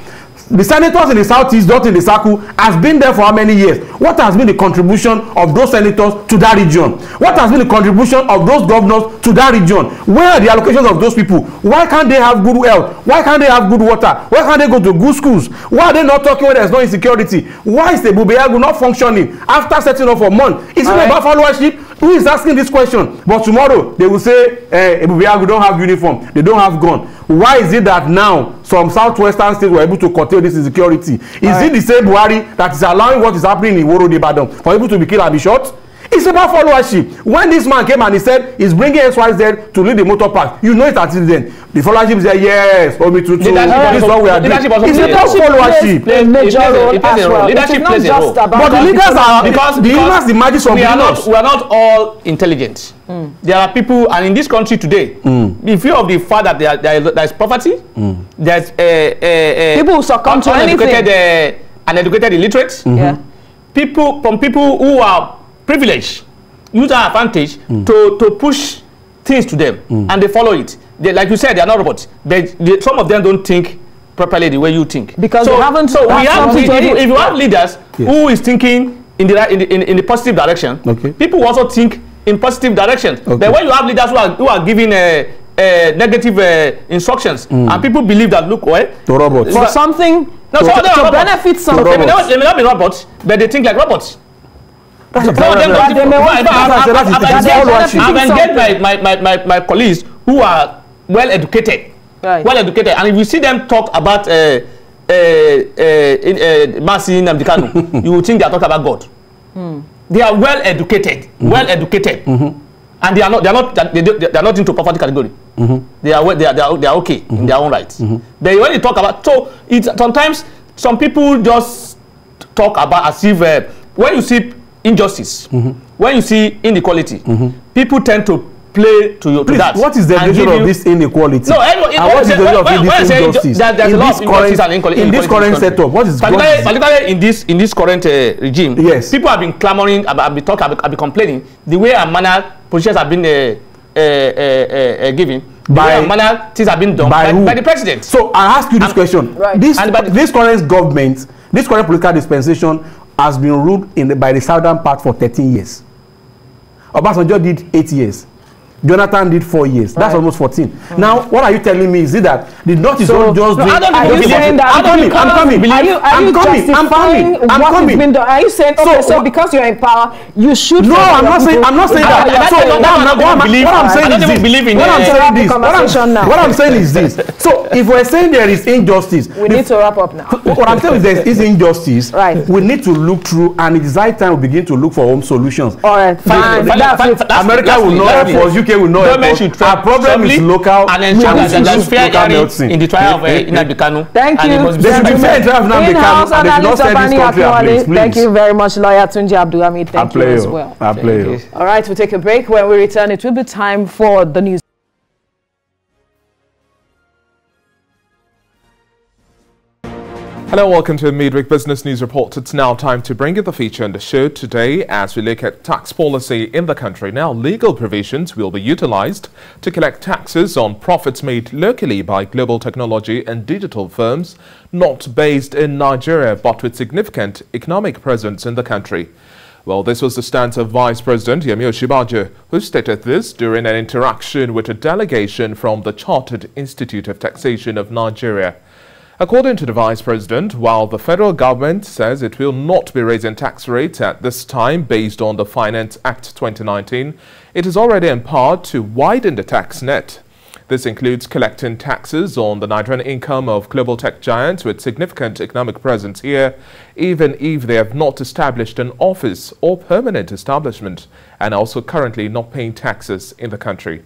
The senators in the southeast, not in the circle, has been there for how many years? What has been the contribution of those senators to that region? What has been the contribution of those governors to that region? Where are the allocations of those people? Why can't they have good health? Why can't they have good water? Why can't they go to good schools? Why are they not talking when there's no insecurity? Why is the Bubeyagu not functioning after setting up for months? Is it about followership? Who is asking this question? But tomorrow they will say, Bubeyagu don't have uniform, they don't have gun. Why is it that now some southwestern states were able to curtail this insecurity? Is it the same Buhari that is allowing what is happening in Woro Ibadan for people to be killed and be shot? It's about followership. When this man came and he said he's bringing XYZ to lead the motor park, you know it at then. The followership said, yes, Omi-Tutu, this is what we are doing. It's about followership. Leadership plays a role. But the leaders are, because the leaders emerge from we are not all intelligent. There are people, and in this country today, in view of the fact that there is poverty, there's people who succumb to anything, uneducated illiterates, people who are privileged use our advantage to push things to them, and they follow it. Like you said, they are not robots. Some of them don't think properly the way you think. Because they haven't. So if you have leaders who is thinking in the positive direction, people also think in positive direction. But when you have leaders who are giving negative instructions, and people believe that, look, to robots for something to benefit something. They may not be robots, but they think like robots. I've engaged my colleagues who are well educated, and if you see them talk about Mercy Nnamdi Kanu, you will think they are talking about God. They are well educated, and they are not into poverty category. They are okay in their own rights. But when you talk about, sometimes some people just talk about as if when you see injustice, when you see inequality, people tend to play to that. What is the definition of this inequality? No, what is the definition of this injustice? There's a lot of injustice and inequality. In this current setup, what is particularly in this current regime? Yes, people have been clamoring, have been complaining the way and manner positions have been given. Things have been done by the president. So I ask you this question: this current government, this current political dispensation has been ruled by the southern part for 13 years. Obasanjo did 8 years. Jonathan did 4 years. That's almost 14. Now, what are you telling me? Is it that the North is not just doing? I'm coming. Are you saying, okay, so because you're in power, you should? No, I'm not saying that. What I'm saying is this. So, if we're saying there is injustice, we need to wrap up now. What I'm saying is there is injustice. Right. We need to look through, and it is high time we begin to look for home solutions. All right, fine. America will not force you UK will not help us. Our problem is local. And ensure that there's fair hearing in the trial of Nnamdi Kanu. Thank you. There should be fair trial of Nnamdi Kanu, and they should not send this country ablaze, please. Thank you very much, Lawyer Tunji Abdulhamid. Thank you as well. I play you. All right, we'll take a break. When we return, it will be time for the news. Hello, welcome to the Midweek Business News Report. It's now time to bring you the feature on the show today as we look at tax policy in the country. Now, legal provisions will be utilized to collect taxes on profits made locally by global technology and digital firms not based in Nigeria but with significant economic presence in the country. Well, this was the stance of Vice President Yemi Osinbajo, who stated this during an interaction with a delegation from the Chartered Institute of Taxation of Nigeria. According to the Vice President, while the federal government says it will not be raising tax rates at this time based on the Finance Act 2019, it is already empowered to widen the tax net. This includes collecting taxes on the Nigerian income of global tech giants with significant economic presence here, even if they have not established an office or permanent establishment and are also currently not paying taxes in the country.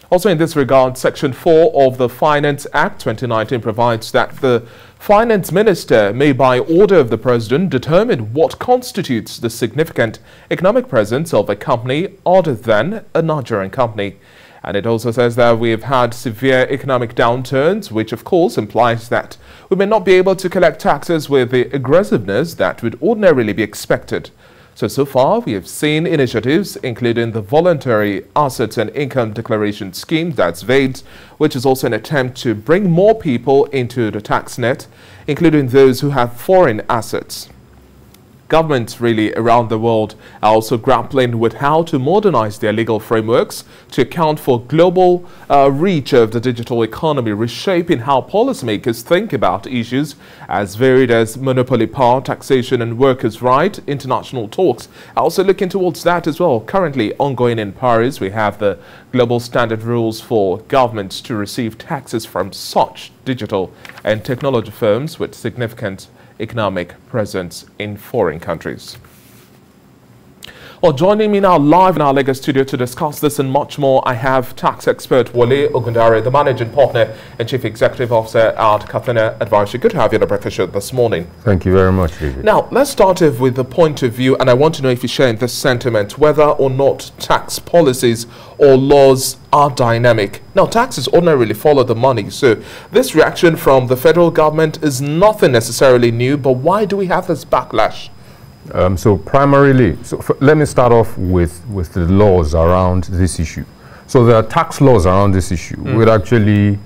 Also in this regard, Section 4 of the Finance Act 2019 provides that the Finance Minister may, by order of the President, determine what constitutes the significant economic presence of a company other than a Nigerian company. And it also says that we have had severe economic downturns, which of course implies that we may not be able to collect taxes with the aggressiveness that would ordinarily be expected. So far, we have seen initiatives including the Voluntary Assets and Income Declaration Scheme, that's VADE, which is also an attempt to bring more people into the tax net, including those who have foreign assets. Governments really around the world are also grappling with how to modernize their legal frameworks to account for global reach of the digital economy, reshaping how policymakers think about issues as varied as monopoly power, taxation and workers' rights. International talks are also looking towards that as well. Currently ongoing in Paris, we have the global standard rules for governments to receive taxes from such digital and technology firms with significant economic presence in foreign countries. Well, joining me now live in our Lagos studio to discuss this and much more, I have tax expert Wole Ogundare, the managing partner and chief executive officer at Kathina Advisory. Good to have you on the breakfast show this morning. Thank you very much, David. Now, let's start off with the point of view, and I want to know if you share in this sentiment, whether or not tax policies or laws are dynamic. Now, taxes ordinarily follow the money, so this reaction from the federal government is nothing necessarily new, but why do we have this backlash? Primarily, let me start off with the laws around this issue. So there are tax laws around this issue, which actually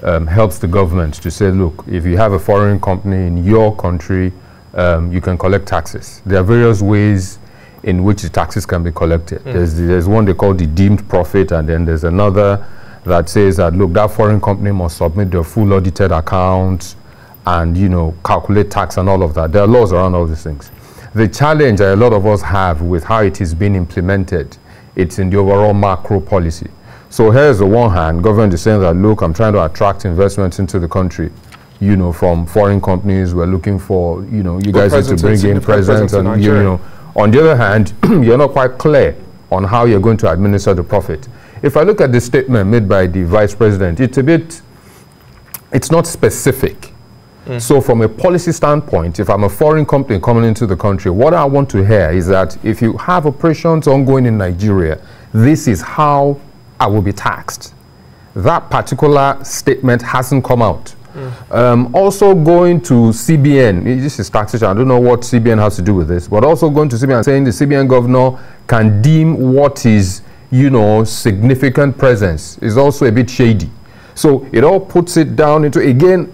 helps the government to say, look, if you have a foreign company in your country, you can collect taxes. There are various ways in which the taxes can be collected. There's one they call the deemed profit, and then there's another that says that, look, that foreign company must submit their full audited accounts and, you know, calculate tax and all of that. There are laws around all these things. The challenge that a lot of us have with how it is being implemented, it's in the overall macro policy. So here's the one hand, government is saying that, look, I'm trying to attract investments into the country, you know, from foreign companies. We're looking for, you know, you guys need to bring in presence and, you know. On the other hand, you're not quite clear on how you're going to administer the profit. If I look at the statement made by the Vice President, it's not specific. So from a policy standpoint, if I'm a foreign company coming into the country, what I want to hear is that if you have operations ongoing in Nigeria, this is how I will be taxed. That particular statement hasn't come out. Also going to CBN, this is taxation, I don't know what CBN has to do with this, but also going to CBN and saying the CBN governor can deem what is, you know, significant presence is also a bit shady. So it all puts it down into, again,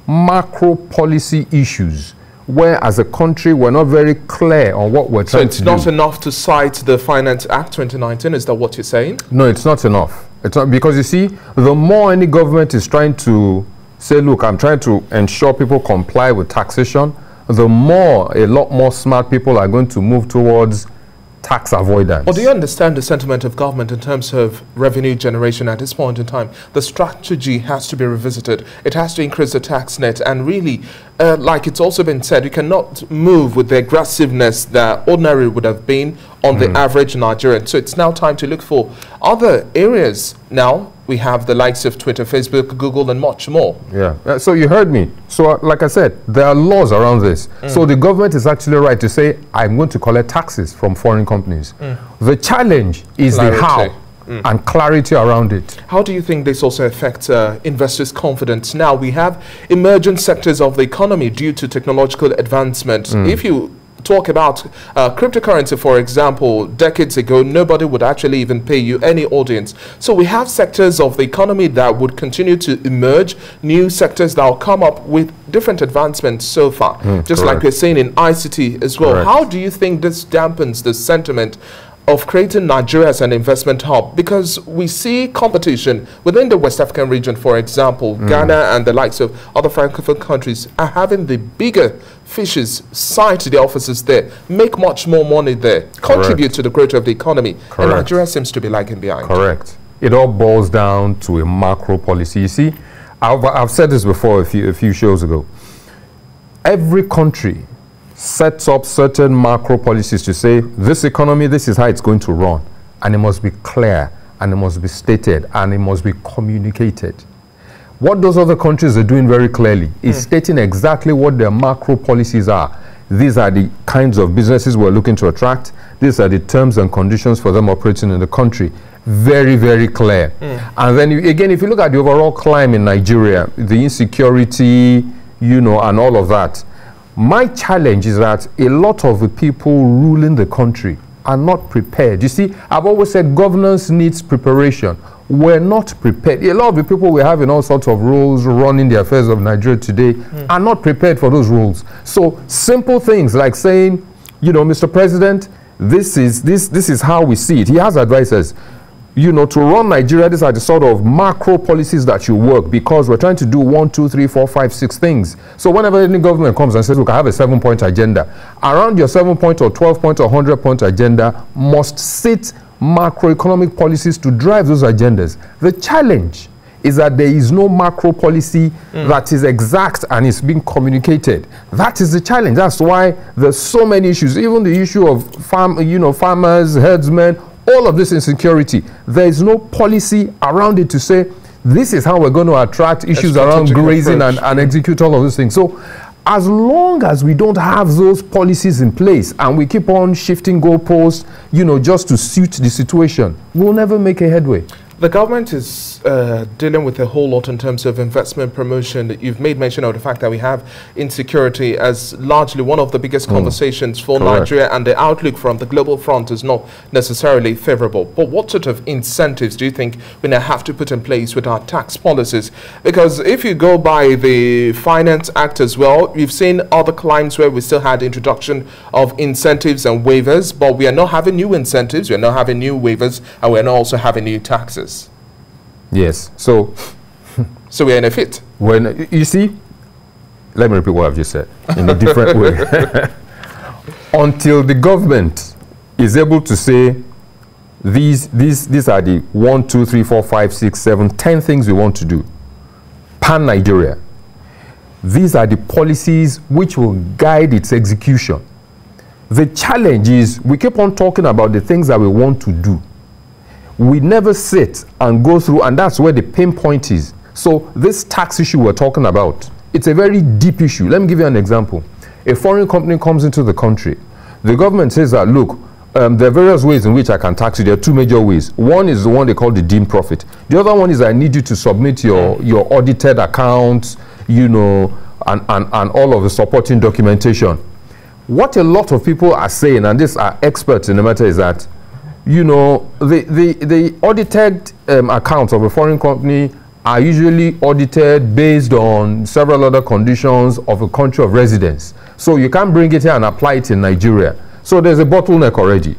macro policy issues where as a country we're not very clear on what we're trying to do. So it's not enough to cite the Finance Act 2019, is that what you're saying? No, it's not enough. It's not, because you see, the more any government is trying to say, look, I'm trying to ensure people comply with taxation, the more, a lot more smart people are going to move towards tax avoidance. Or do you understand the sentiment of government in terms of revenue generation at this point in time? The strategy has to be revisited. It has to increase the tax net. And really, like it's also been said, you cannot move with the aggressiveness that ordinary would have been on the average Nigerian. So it's now time to look for other areas. Now we have the likes of Twitter, Facebook, Google, and much more. Yeah. So you heard me. So like I said, there are laws around this. So the government is actually right to say, I'm going to collect taxes from foreign companies. The challenge is the how and clarity around it. How do you think this also affects investors' confidence? Now we have emerging sectors of the economy due to technological advancement. If you talk about cryptocurrency, for example, decades ago, nobody would actually even pay you any audience. So we have sectors of the economy that would continue to emerge, new sectors that will come up with different advancements so far, just like we're saying in ICT as well. How do you think this dampens the sentiment of creating Nigeria as an investment hub? Because we see competition within the West African region, for example, Ghana and the likes of other Francophone countries are having the bigger fishes site their offices there, make much more money there, contribute to the growth of the economy. And Nigeria seems to be lagging behind. Correct. It all boils down to a macro policy. You see, I've said this before a few shows ago. Every country sets up certain macro policies to say, this economy, this is how it's going to run. And it must be clear, and it must be stated, and it must be communicated. What those other countries are doing very clearly is stating exactly what their macro policies are. These are the kinds of businesses we're looking to attract. These are the terms and conditions for them operating in the country. Very, very clear. And then, again, if you look at the overall climate in Nigeria, the insecurity, you know, and all of that, my challenge is that a lot of the people ruling the country are not prepared. You see, I've always said governance needs preparation. We're not prepared. A lot of the people we have in all sorts of roles running the affairs of Nigeria today are not prepared for those roles. So simple things like saying, you know, Mr. President, this is how we see it. He has advisors. You know, to run Nigeria, these are the sort of macro policies that you work, because we're trying to do 1, 2, 3, 4, 5, 6 things. So whenever any government comes and says, look, I have a 7-point agenda, around your 7-point or 12-point or 100-point agenda must sit macroeconomic policies to drive those agendas. The challenge is that there is no macro policy that is exact and is being communicated. That is the challenge. That's why there's so many issues, even the issue of farmers, herdsmen, all of this insecurity. There is no policy around it to say, this is how we're going to attract issues around grazing and execute all of those things. So as long as we don't have those policies in place and we keep on shifting goalposts, you know, just to suit the situation, we'll never make a headway. The government is dealing with a whole lot in terms of investment promotion. You've made mention of the fact that we have insecurity as largely one of the biggest conversations for Nigeria, and the outlook from the global front is not necessarily favorable. But what sort of incentives do you think we now have to put in place with our tax policies? Because if you go by the Finance Act as well, you've seen other climes where we still had introduction of incentives and waivers, but we are not having new incentives, we are not having new waivers, and we're not also having new taxes. Yes. So we're in a fit. When you see, let me repeat what I've just said in a different way. Until the government is able to say these are the 1, 2, 3, 4, 5, 6, 7, 10 things we want to do, pan Nigeria. These are the policies which will guide its execution. The challenge is we keep on talking about the things that we want to do. We never sit and go through, and that's where the pain point is. So this tax issue we're talking about, it's a very deep issue. Let me give you an example. A foreign company comes into the country. The government says that, look, there are various ways in which I can tax you. There are 2 major ways. One is the one they call the deemed profit. The other one is I need you to submit your audited accounts, you know, and all of the supporting documentation. What a lot of people are saying, and these are experts in the matter, is that, you know, the audited accounts of a foreign company are usually audited based on several other conditions of a country of residence. So you can't bring it here and apply it in Nigeria. So there's a bottleneck already.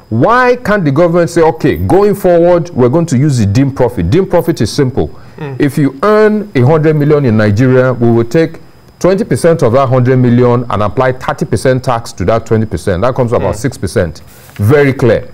Why can't the government say, okay, going forward, we're going to use the deemed profit? Deemed profit is simple. If you earn 100 million in Nigeria, we will take 20% of that 100 million and apply 30% tax to that 20%. That comes to about 6%. Very clear.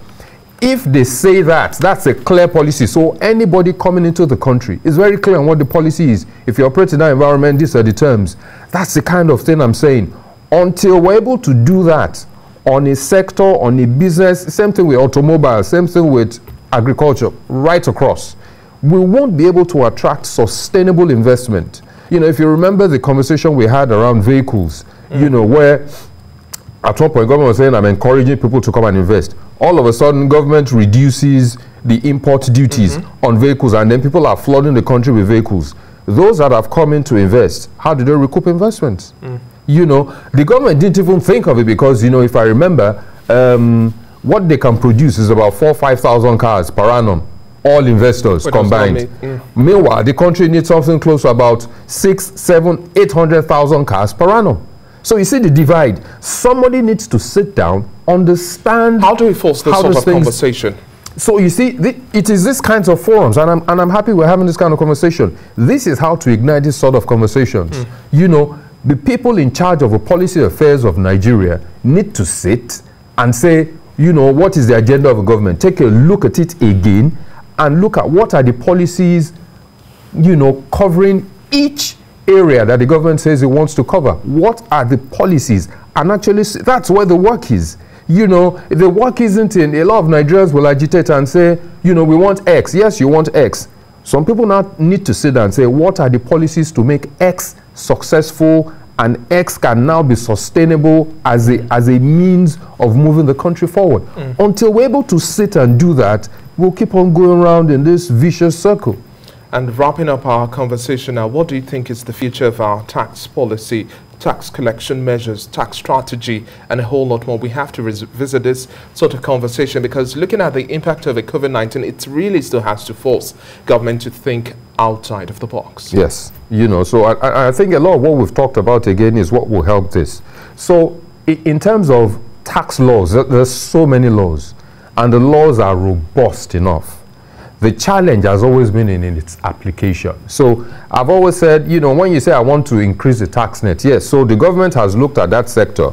If they say that, that's a clear policy. So anybody coming into the country is very clear on what the policy is. If you operate in that environment, these are the terms. That's the kind of thing I'm saying. Until we're able to do that on a sector, on a business, same thing with automobiles, same thing with agriculture, right across, we won't be able to attract sustainable investment. You know, if you remember the conversation we had around vehicles, you know, where at one point government was saying, I'm encouraging people to come and invest. All of a sudden, government reduces the import duties on vehicles, and then people are flooding the country with vehicles. Those that have come in to invest, how do they recoup investments? You know, the government didn't even think of it because, you know, if I remember, what they can produce is about 4,000 or 5,000 cars per annum, all investors combined. Meanwhile, the country needs something close to about 600,000, 700,000, 800,000 cars per annum. So you see the divide. Somebody needs to sit down, understand. How do we force this sort of conversation? So you see, it is this kinds of forums, and I'm happy we're having this kind of conversation. This is how to ignite this sort of conversations. You know, the people in charge of the policy affairs of Nigeria need to sit and say, you know, what is the agenda of the government? Take a look at it again and look at what are the policies, you know, covering each area that the government says it wants to cover. What are the policies? And actually, that's where the work is. You know, the work isn't in, a lot of Nigerians will agitate and say, you know, we want X. Yes, you want X. Some people now need to sit down and say, what are the policies to make X successful, and X can now be sustainable as a means of moving the country forward. Until we're able to sit and do that, we'll keep on going around in this vicious circle. And wrapping up our conversation now, what do you think is the future of our tax policy, tax collection measures, tax strategy, and a whole lot more? We have to revisit this sort of conversation because looking at the impact of the COVID-19, it really still has to force government to think outside of the box. Yes, you know, so I think a lot of what we've talked about again is what will help this. So in terms of tax laws, there's so many laws, and the laws are robust enough. The challenge has always been in its application. So I've always said, you know, when you say I want to increase the tax net, yes, so the government has looked at that sector,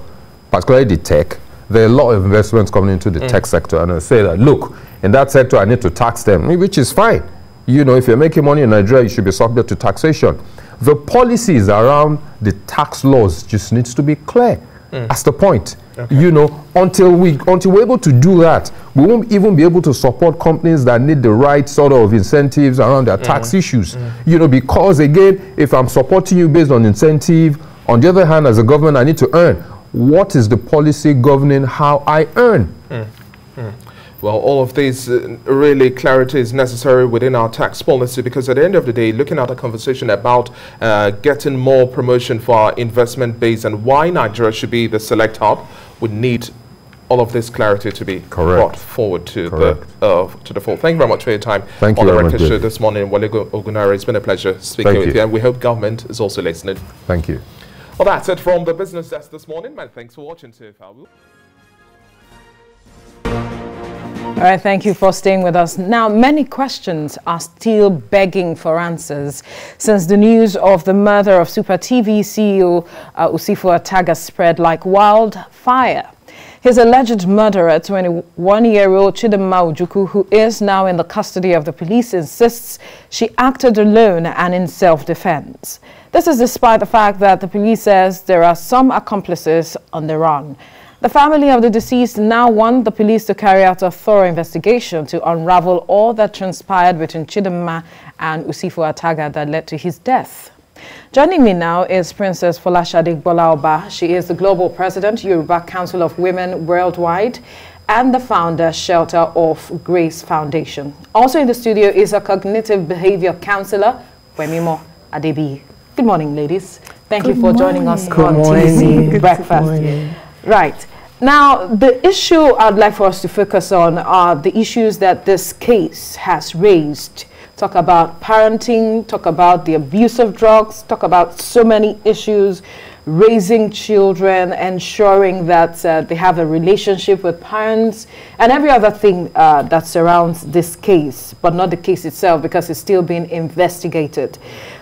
particularly the tech. There are a lot of investments coming into the tech sector, and I say that, look, in that sector I need to tax them, which is fine. You know, if you're making money in Nigeria, you should be subject to taxation. The policies around the tax laws just needs to be clear. That's the point. You know, until we're able to do that, we won't even be able to support companies that need the right sort of incentives around their tax issues. You know, because again, if I'm supporting you based on incentive, on the other hand, as a government, I need to earn. What is the policy governing how I earn? Well, all of these really clarity is necessary within our tax policy, because at the end of the day, looking at a conversation about getting more promotion for our investment base and why Nigeria should be the select hub, we need all of this clarity to be brought forward to the fore. Thank you very much for your time on the Record Show this morning. Wale Ogunare, it's been a pleasure speaking with you, and we hope government is also listening. Thank you. Well, that's it from the business desk this morning. Many thanks for watching. All right, thank you for staying with us. Now, many questions are still begging for answers since the news of the murder of Super TV CEO Usifo Ataga spread like wildfire. His alleged murderer, 21-year-old Chidinma Ojukwu, who is now in the custody of the police, insists she acted alone and in self-defense. This is despite the fact that the police says there are some accomplices on the run. The family of the deceased now want the police to carry out a thorough investigation to unravel all that transpired between Chidinma and Usifo Ataga that led to his death. Joining me now is Princess Folashade Gbolaoba. She is the Global President, Yoruba Council of Women Worldwide, and the founder, Shelter of Grace Foundation. Also in the studio is a cognitive behavior counselor, Wemimo Adebi. Good morning, ladies. Thank you for joining us on TVC Breakfast. Right. Now, the issue I'd like for us to focus on are the issues that this case has raised. Talk about parenting, talk about the abuse of drugs, talk about so many issues, raising children, ensuring that they have a relationship with parents, and every other thing that surrounds this case, but not the case itself because it's still being investigated.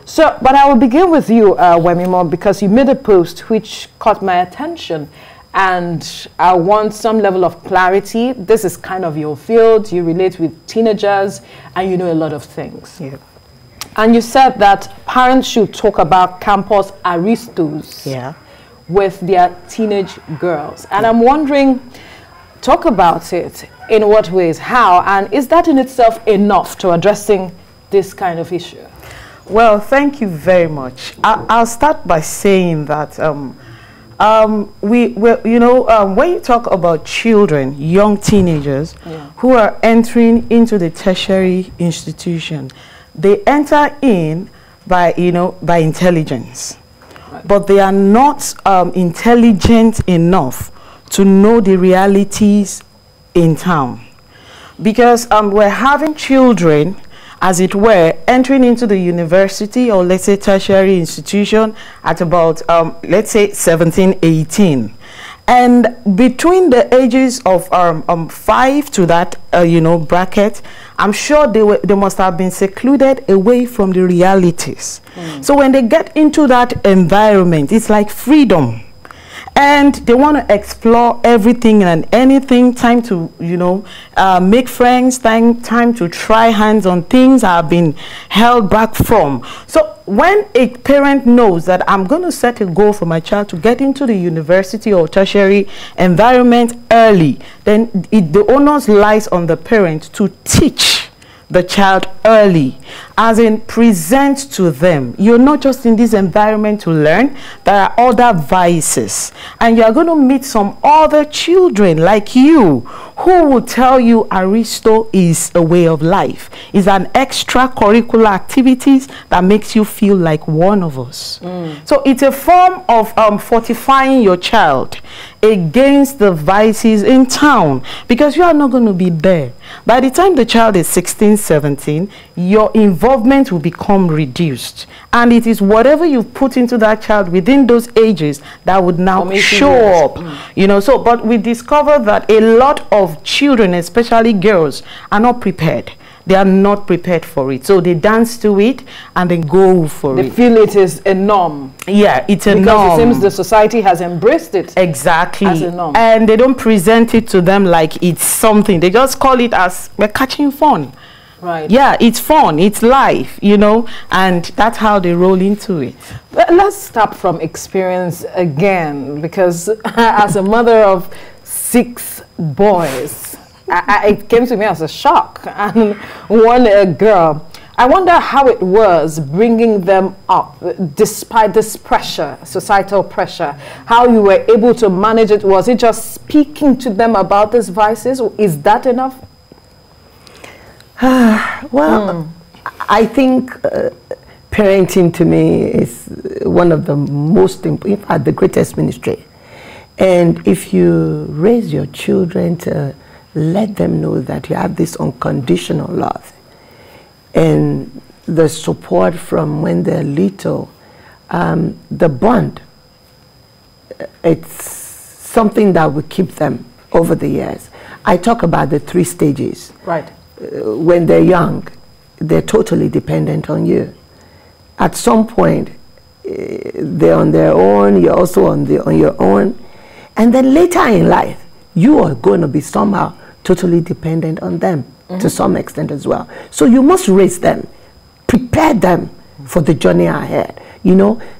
So, but I will begin with you, Wemimo, because you made a post which caught my attention, and I want some level of clarity. This is kind of your field. You relate with teenagers, and you know a lot of things. Yeah. And you said that parents should talk about campus aristos with their teenage girls. And I'm wondering, talk about it. In what ways? How? And is that in itself enough to addressing this kind of issue? Well, thank you very much. I'll start by saying that when you talk about children, young teenagers who are entering into the tertiary institution, they enter in by intelligence, but they are not intelligent enough to know the realities in town, because we're having children, as it were, entering into the university or let's say tertiary institution at about let's say 17, 18. And between the ages of 5 to that bracket, I'm sure they must have been secluded away from the realities. So when they get into that environment, it's like freedom. And they want to explore everything and anything, time to, make friends, time to try hands on things that have been held back from. So when a parent knows that I'm going to set a goal for my child to get into the university or tertiary environment early, then the onus lies on the parent to teach the child early, as in present to them. You're not just in this environment to learn. There are other vices, and you're going to meet some other children like you who will tell you Aristo is a way of life, is an extracurricular activities that makes you feel like one of us. So it's a form of fortifying your child against the vices in town, because you are not going to be there. By the time the child is 16, 17, your involvement will become reduced, and it is whatever you put into that child within those ages that would now show up. But we discovered that a lot of children, especially girls, are not prepared. They are not prepared for it, so they dance to it and then go for it. They feel it is a norm. Yeah, it's a norm. Because it seems the society has embraced it. Exactly. As a norm. And they don't present it to them like it's something. They just call it as we're catching fun. Right. Yeah, it's fun, it's life, and that's how they roll into it. Let's start from experience again, because as a mother of 6 boys, it came to me as a shock, and one girl. I wonder how it was bringing them up despite this pressure, societal pressure, how you were able to manage it. Was it just speaking to them about these vices? Is that enough? I think parenting to me is one of the most important, in fact, the greatest ministry. And if you raise your children to let them know that you have this unconditional love and the support from when they're little, the bond, it's something that will keep them over the years. I talk about the 3 stages. Right. When they're young, they're totally dependent on you. At some point, they're on their own, you're also on your own. And then later in life, you are going to be somehow totally dependent on them to some extent as well. So you must raise them, prepare them for the journey ahead.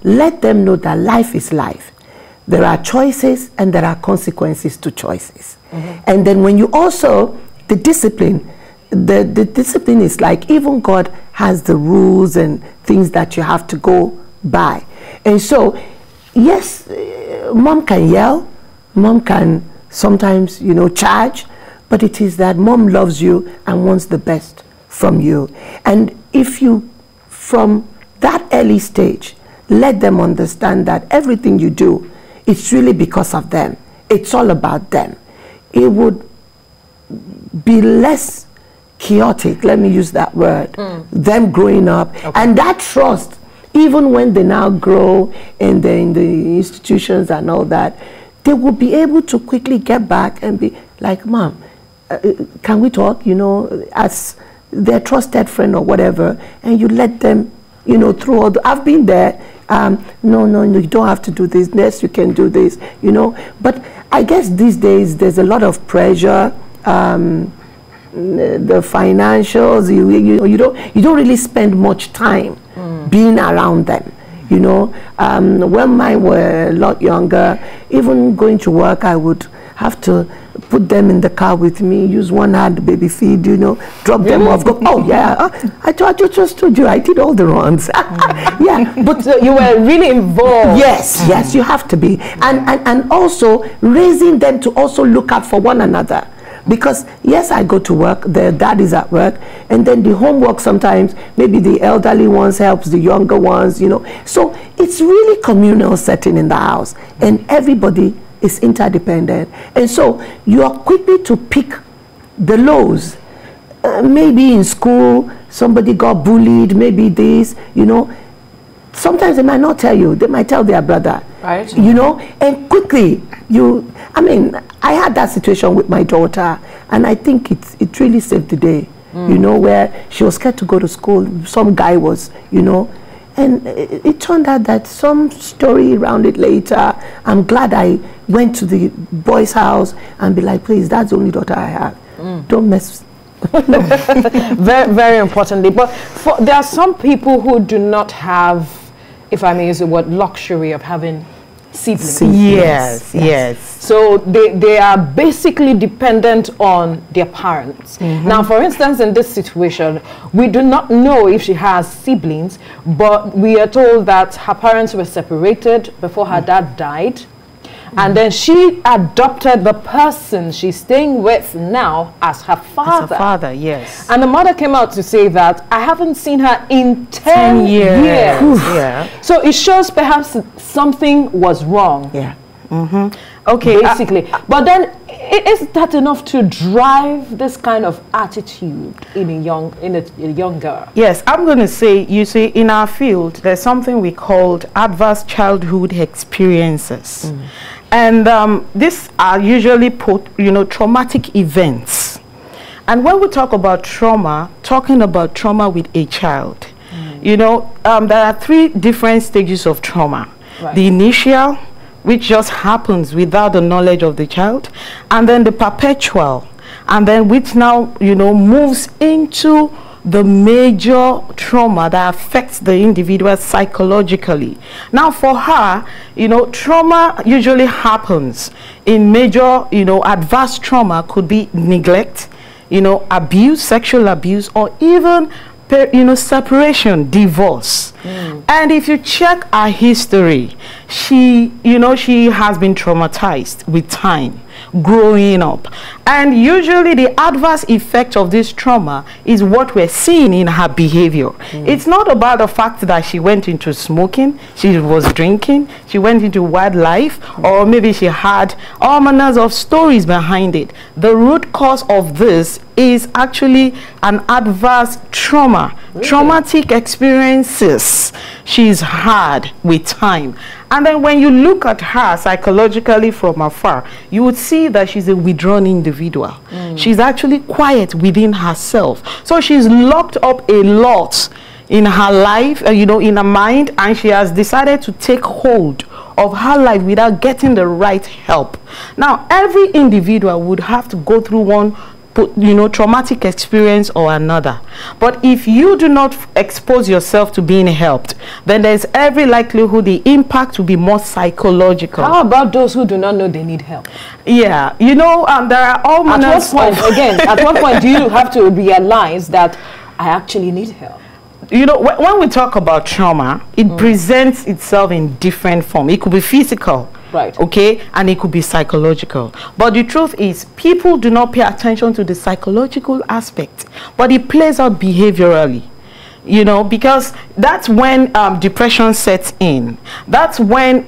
Let them know that life is life. There are choices and there are consequences to choices. And then when you also, the discipline is like, even God has the rules and things that you have to go by. And so, yes, mom can yell, mom can sometimes, charge, but it is that mom loves you and wants the best from you. And if you, from that early stage, let them understand that everything you do, it's really because of them. It's all about them. It would be less chaotic, let me use that word, them growing up. And that trust, even when they now grow and they're in the institutions and all that, they will be able to quickly get back and be like, Mom, can we talk, as their trusted friend or whatever, and you let them you know, through all I've been there. No, you don't have to do this. Yes, you can do this, you know. But I guess these days there's a lot of pressure. The financials, you don't really spend much time being around them. You know, when mine were a lot younger, even going to work, I would have to put them in the car with me, use one hand baby feed, you know, drop them off, go, oh yeah, I just told you, I did all the runs. Yeah, but so you were really involved. Yes, yes, you have to be. And also raising them to also look out for one another. Because yes, I go to work, their dad is at work, and then the homework sometimes, maybe the elderly ones helps the younger ones, you know. So it's really communal setting in the house, and everybody is interdependent. And so you are quickly to pick the lows. Maybe in school, somebody got bullied, maybe this, you know. Sometimes they might not tell you, they might tell their brother. Right. You know, and quickly I mean, I had that situation with my daughter, and I think it really saved the day, you know, where she was scared to go to school. Some guy was, you know, and it turned out that some story around it later. I'm glad I went to the boy's house and be like, please, that's the only daughter I have. Don't mess. Very, very importantly. But there are some people who do not have, if I may use the word, luxury of having siblings. Yes. So they are basically dependent on their parents. Now, for instance, in this situation, we do not know if she has siblings, but we are told that her parents were separated before her dad died. And then she adopted the person she's staying with now as her father. As her father, yes. And the mother came out to say that, I haven't seen her in 10 years. Yeah. So it shows perhaps something was wrong. Yeah. Okay. Basically. But then, is that enough to drive this kind of attitude in a young girl? Yes, I'm going to say, you see, in our field, there's something we called adverse childhood experiences. And these are usually traumatic events. And when we talk about trauma, talking about trauma with a child, you know, there are 3 different stages of trauma. Right. The initial, which just happens without the knowledge of the child, and then the perpetual, and then which now, you know, moves into the major trauma that affects the individual psychologically. Now for her, you know, trauma usually happens in major, you know, adverse trauma could be neglect, you know, abuse, sexual abuse, or even, you know, separation, divorce. And if you check her history, she has been traumatized with time, growing up. And usually the adverse effect of this trauma is what we're seeing in her behavior. It's not about the fact that she went into smoking, she was drinking, she went into wildlife, or maybe she had all manners of stories behind it. The root cause of this is actually an adverse trauma, traumatic experiences she's had with time. And then when you look at her psychologically from afar, you would see that she's a withdrawn individual. She's actually quiet within herself. So she's locked up a lot in her life, you know, in her mind, and she has decided to take hold of her life without getting the right help. Now, every individual would have to go through one traumatic experience or another. But if you do not expose yourself to being helped, then there's every likelihood the impact will be more psychological. How about those who do not know they need help? Yeah, you know, there are all manners at what point do you have to realize that I actually need help? You know, when we talk about trauma, it presents itself in different form. It could be physical. Right. Okay, and it could be psychological. But the truth is, people do not pay attention to the psychological aspect, but it plays out behaviorally. You know, because that's when depression sets in. That's when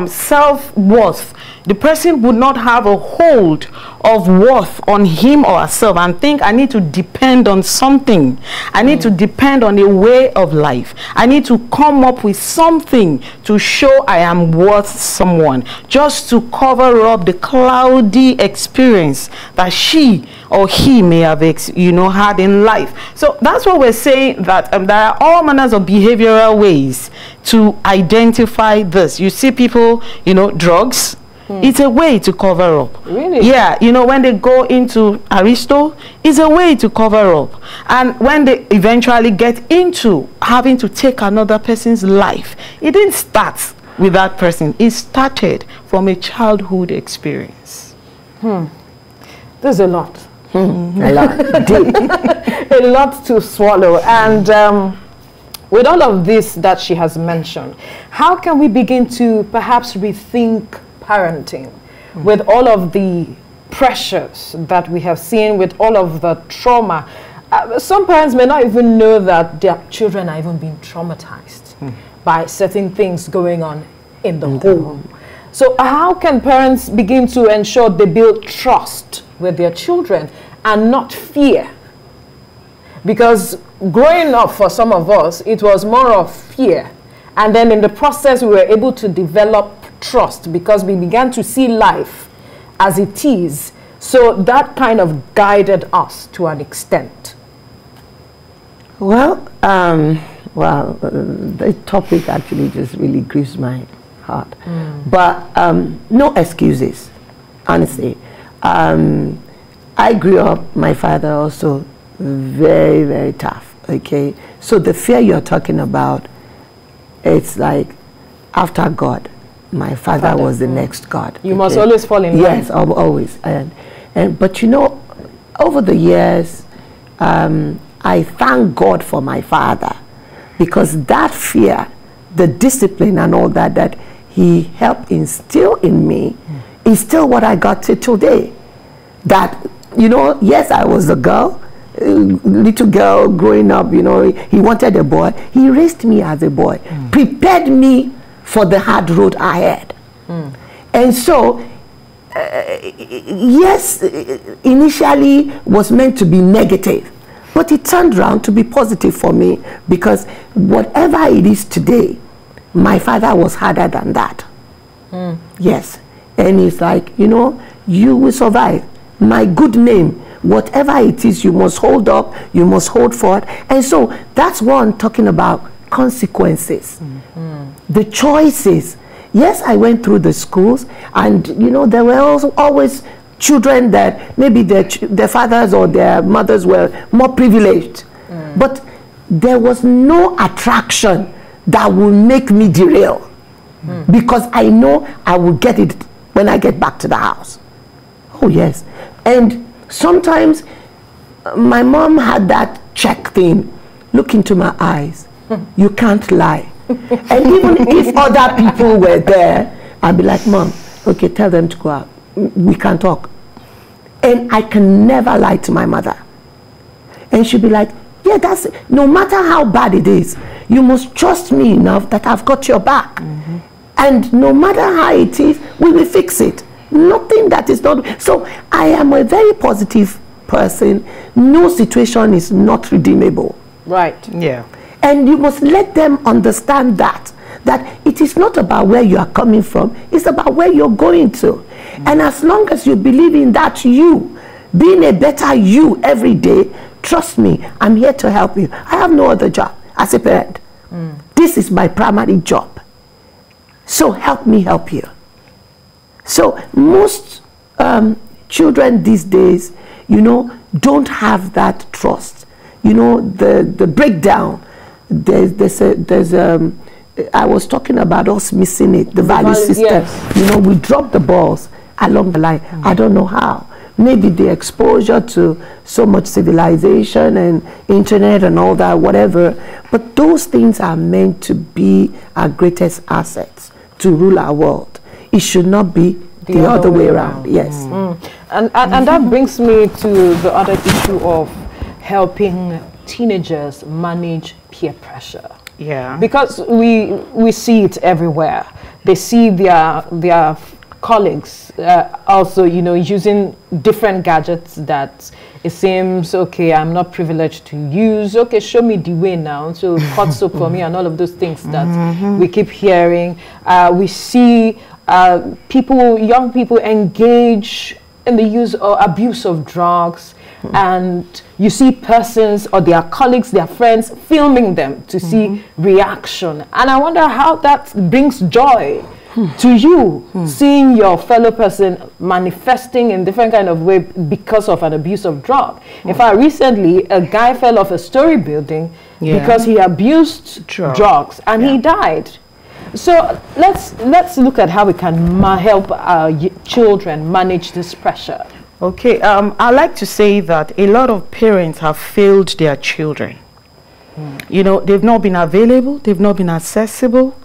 self-worth, the person would not have a hold of worth on him or herself and think I need to depend on something. I need to depend on a way of life. I need to come up with something to show I am worth someone, just to cover up the cloudy experience that she or he may have had in life. So that's what we're saying, that there are all manners of behavioral ways to identify this. You see people, drugs. It's a way to cover up. Really? Yeah, when they go into Aristo, it's a way to cover up. And when they eventually get into having to take another person's life, it didn't start with that person. It started from a childhood experience. There's a lot. A lot. A lot to swallow. And with all of this that she has mentioned, how can we begin to perhaps rethink parenting with all of the pressures that we have seen, with all of the trauma? Some parents may not even know that their children are even being traumatized by certain things going on in the home. So how can parents begin to ensure they build trust with their children and not fear? Because growing up for some of us, it was more of fear. And then in the process, we were able to develop trust because we began to see life as it is. So that kind of guided us to an extent. Well, the topic actually just really grieves my heart. But no excuses, honestly. I grew up, my father also, very, very tough, okay? So the fear you're talking about, it's like after God. My father was the next God. You must always fall in line. Yes, always. But over the years, I thank God for my father, because that fear, the discipline and all that he helped instill in me is still what I got to today. That, yes, I was a girl, little girl growing up, he wanted a boy. He raised me as a boy, prepared me for the hard road ahead. And so, yes, initially was meant to be negative, but it turned around to be positive for me, because whatever it is today, my father was harder than that. Yes. And it's like, you will survive. My good name, whatever it is, you must hold up, you must hold forward. And so that's what I'm talking about, consequences. The choices. Yes, I went through the schools, and there were also always children that maybe their fathers or their mothers were more privileged, but there was no attraction that will make me derail, because I know I will get it when I get back to the house. Oh yes. And sometimes my mom had that check thing, look into my eyes, you can't lie. And even if other people were there, I'd be like, Mom, okay, tell them to go out. We can talk. And I can never lie to my mother. And she'd be like, yeah, that's it. No matter how bad it is, you must trust me enough that I've got your back. And no matter how it is, we will fix it. Nothing that is not. So I am a very positive person. No situation is not redeemable. Right. Yeah. And you must let them understand that it is not about where you are coming from, it's about where you're going to. And as long as you believe in that, you being a better you every day, trust me, I'm here to help you. I have no other job as a parent. This is my primary job. So help me help you. So most children these days, don't have that trust. The breakdown. I was talking about us missing it, the value system. Yes. We drop the balls along the line. I don't know how. Maybe the exposure to so much civilization and internet and all that, whatever. But those things are meant to be our greatest assets to rule our world. It should not be the other way around. Yes. And that brings me to the other issue of helping teenagers manage peer pressure. Yeah. Because we see it everywhere. They see their colleagues also, you know, using different gadgets that it seems, okay, I'm not privileged to use. Okay, show me the way now. So hot soap for me and all of those things that we keep hearing. We see young people engage in the use or abuse of drugs. And you see persons or their colleagues, their friends, filming them to see reaction. And I wonder how that brings joy to you, seeing your fellow person manifesting in different kind of way because of an abuse of drug. In fact, recently, a guy fell off a story building because he abused drugs and he died. So let's look at how we can help our children manage this pressure. Okay, I like to say that a lot of parents have failed their children. You know, they've not been available, they've not been accessible,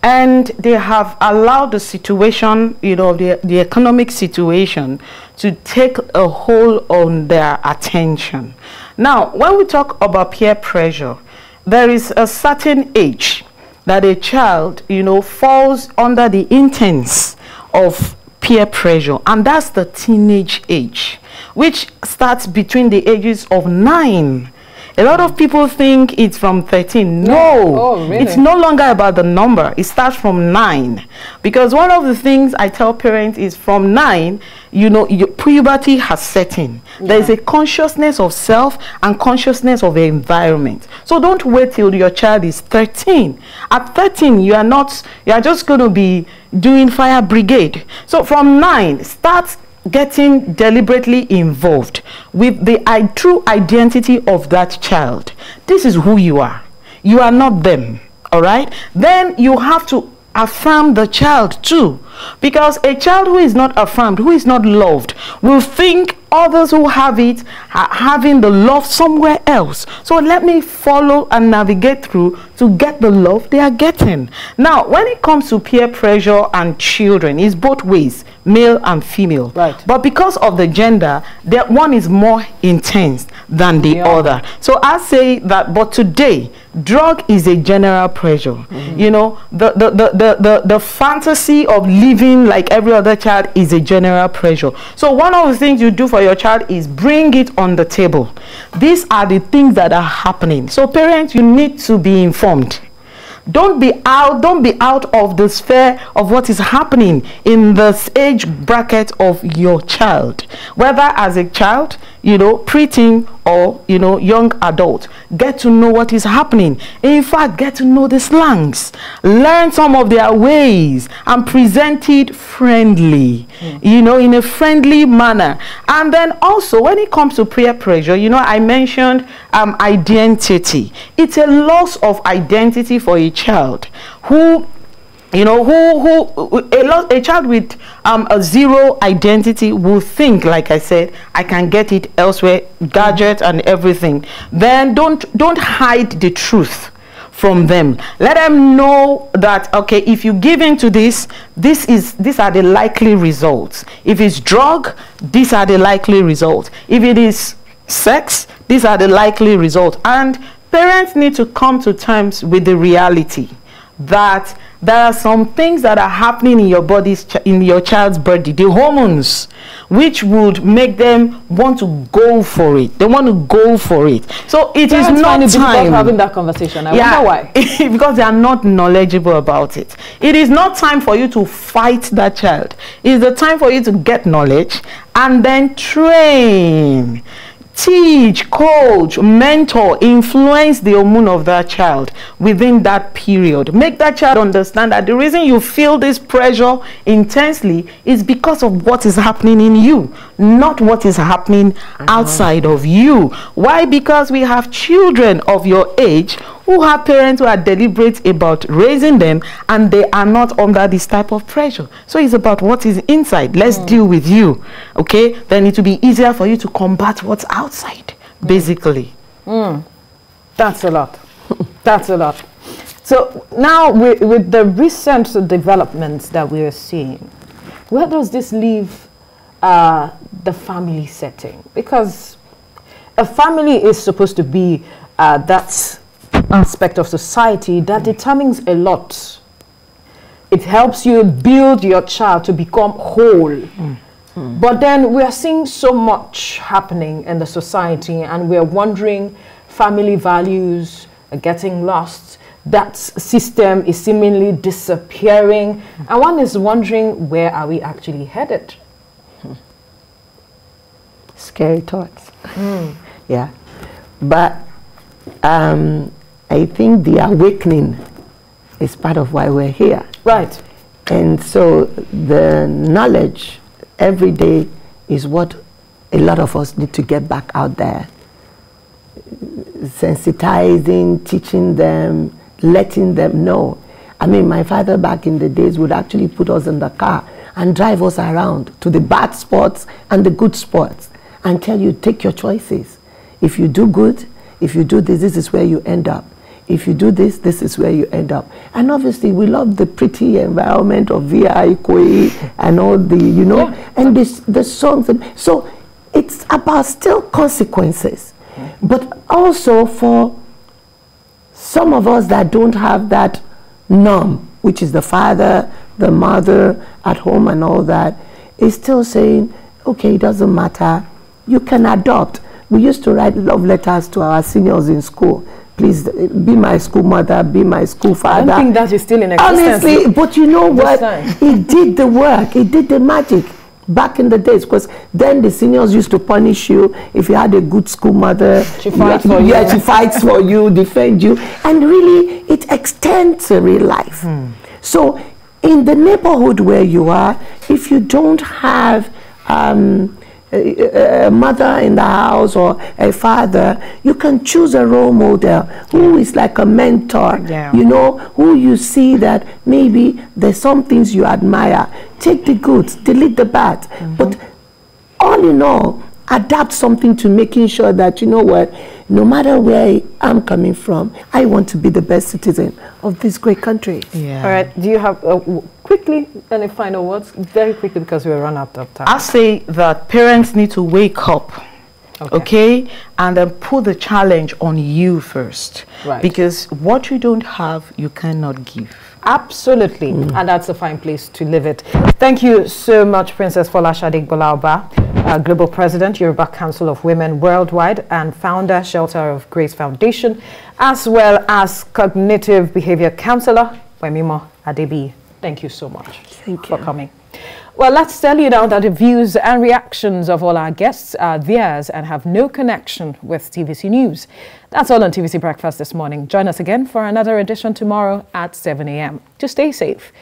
and they have allowed the situation, you know, the economic situation to take a hold on their attention. Now, when we talk about peer pressure, there is a certain age that a child, you know, falls under the intense of peer pressure, and that's the teenage age, which starts between the ages of 9. A lot of people think it's from 13. No, really? It's no longer about the number. It starts from 9. Because one of the things I tell parents is from 9, you know, your puberty has set in. There's a consciousness of self and consciousness of the environment. So don't wait till your child is 13. At 13, you are just going to be doing fire brigade. So from 9, start getting deliberately involved with the true identity of that child. This is who you are. You are not them. All right? Then you have to affirm the child too, because a child who is not affirmed, who is not loved, will think others who have it are having the love somewhere else. So let me follow and navigate through to get the love they are getting. Now, when it comes to peer pressure and children, it's both ways, male and female. Right. But because of the gender, that one is more intense than the other. So I say that, but today, drug is a general pressure. You know, the fantasy of living like every other child is a general pressure. So one of the things you do for your child is bring it on the table. These are the things that are happening. So parents, you need to be informed. Don't be out of the sphere of what is happening in the age bracket of your child, whether as a child, you know, preteen, or, you know, young adult. Get to know what is happening. In fact, get to know the slangs, learn some of their ways, and present it friendly, you know, in a friendly manner. And then also, when it comes to peer pressure, you know, I mentioned identity. It's a loss of identity for a child who, you know, a child with a zero identity will think, like I said, I can get it elsewhere, gadget and everything. Then don't hide the truth from them. Let them know that, okay, if you give in to these are the likely results. If it's drug, these are the likely results. If it is sex, these are the likely results. And parents need to come to terms with the reality that there are some things that are happening in your body's, in your child's body, the hormones, which would make them want to go for it. They want to go for it. So it is not time having that conversation. I wonder why. Because they are not knowledgeable about it. It is not time for you to fight that child. It is the time for you to get knowledge and then train. Teach, coach, mentor, influence the hormone of that child within that period. Make that child understand that the reason you feel this pressure intensely is because of what is happening in you, not what is happening outside of you. Why? Because we have children of your age who have parents who are deliberate about raising them, and they are not under this type of pressure. So it's about what is inside. Let's deal with you, okay? Then it will be easier for you to combat what's outside, basically. That's a lot. That's a lot. So now with the recent developments that we are seeing, where does this leave the family setting? Because a family is supposed to be that aspect of society that determines a lot. it helps you build your child to become whole. But then we are seeing so much happening in the society, and we're wondering, family values are getting lost. That system is seemingly disappearing. And one is wondering, where are we actually headed? Scary thoughts. Yeah. But I think the awakening is part of why we're here. Right. And so the knowledge every day is what a lot of us need to get back out there. Sensitizing, teaching them, letting them know. I mean, my father back in the days would actually put us in the car and drive us around to the bad spots and the good spots and tell you, take your choices. If you do good, if you do this, this is where you end up. If you do this, this is where you end up. And obviously, we love the pretty environment of VI, Koi, and all the, you know, and the songs. So it's about still consequences. But also for some of us that don't have that norm, which is the father, the mother at home and all that, is still saying, okay, it doesn't matter. You can adopt. We used to write love letters to our seniors in school. Please be my school mother, be my school father. I don't think that is still in existence. Honestly, but you know what? It did the work. It did the magic back in the days, because then the seniors used to punish you if you had a good school mother. She fights for you. Yeah, she fights for you, defend you. And really, it extends to real life. So in the neighborhood where you are, if you don't have a mother in the house or a father, you can choose a role model who is like a mentor, you know, who you see that maybe there's some things you admire. Take the good, delete the bad. But all in all, adapt something to making sure that, you know what, no matter where I'm coming from, I want to be the best citizen of this great country. All right, do you have, quickly, any final words? Very quickly, because we're run out of time. I say that parents need to wake up, okay? And then put the challenge on you first. Right. Because what you don't have, you cannot give. Absolutely, and that's a fine place to live it. Thank you so much, Princess Folashade Gbolaoba, Global President, Yoruba Council of Women Worldwide, and founder, Shelter of Grace Foundation, as well as Cognitive Behavior Counselor, Wemimo Adebi. Thank you so much for coming. Well, let's tell you now that the views and reactions of all our guests are theirs and have no connection with TVC News. That's all on TVC Breakfast this morning. Join us again for another edition tomorrow at 7 a.m. To stay safe,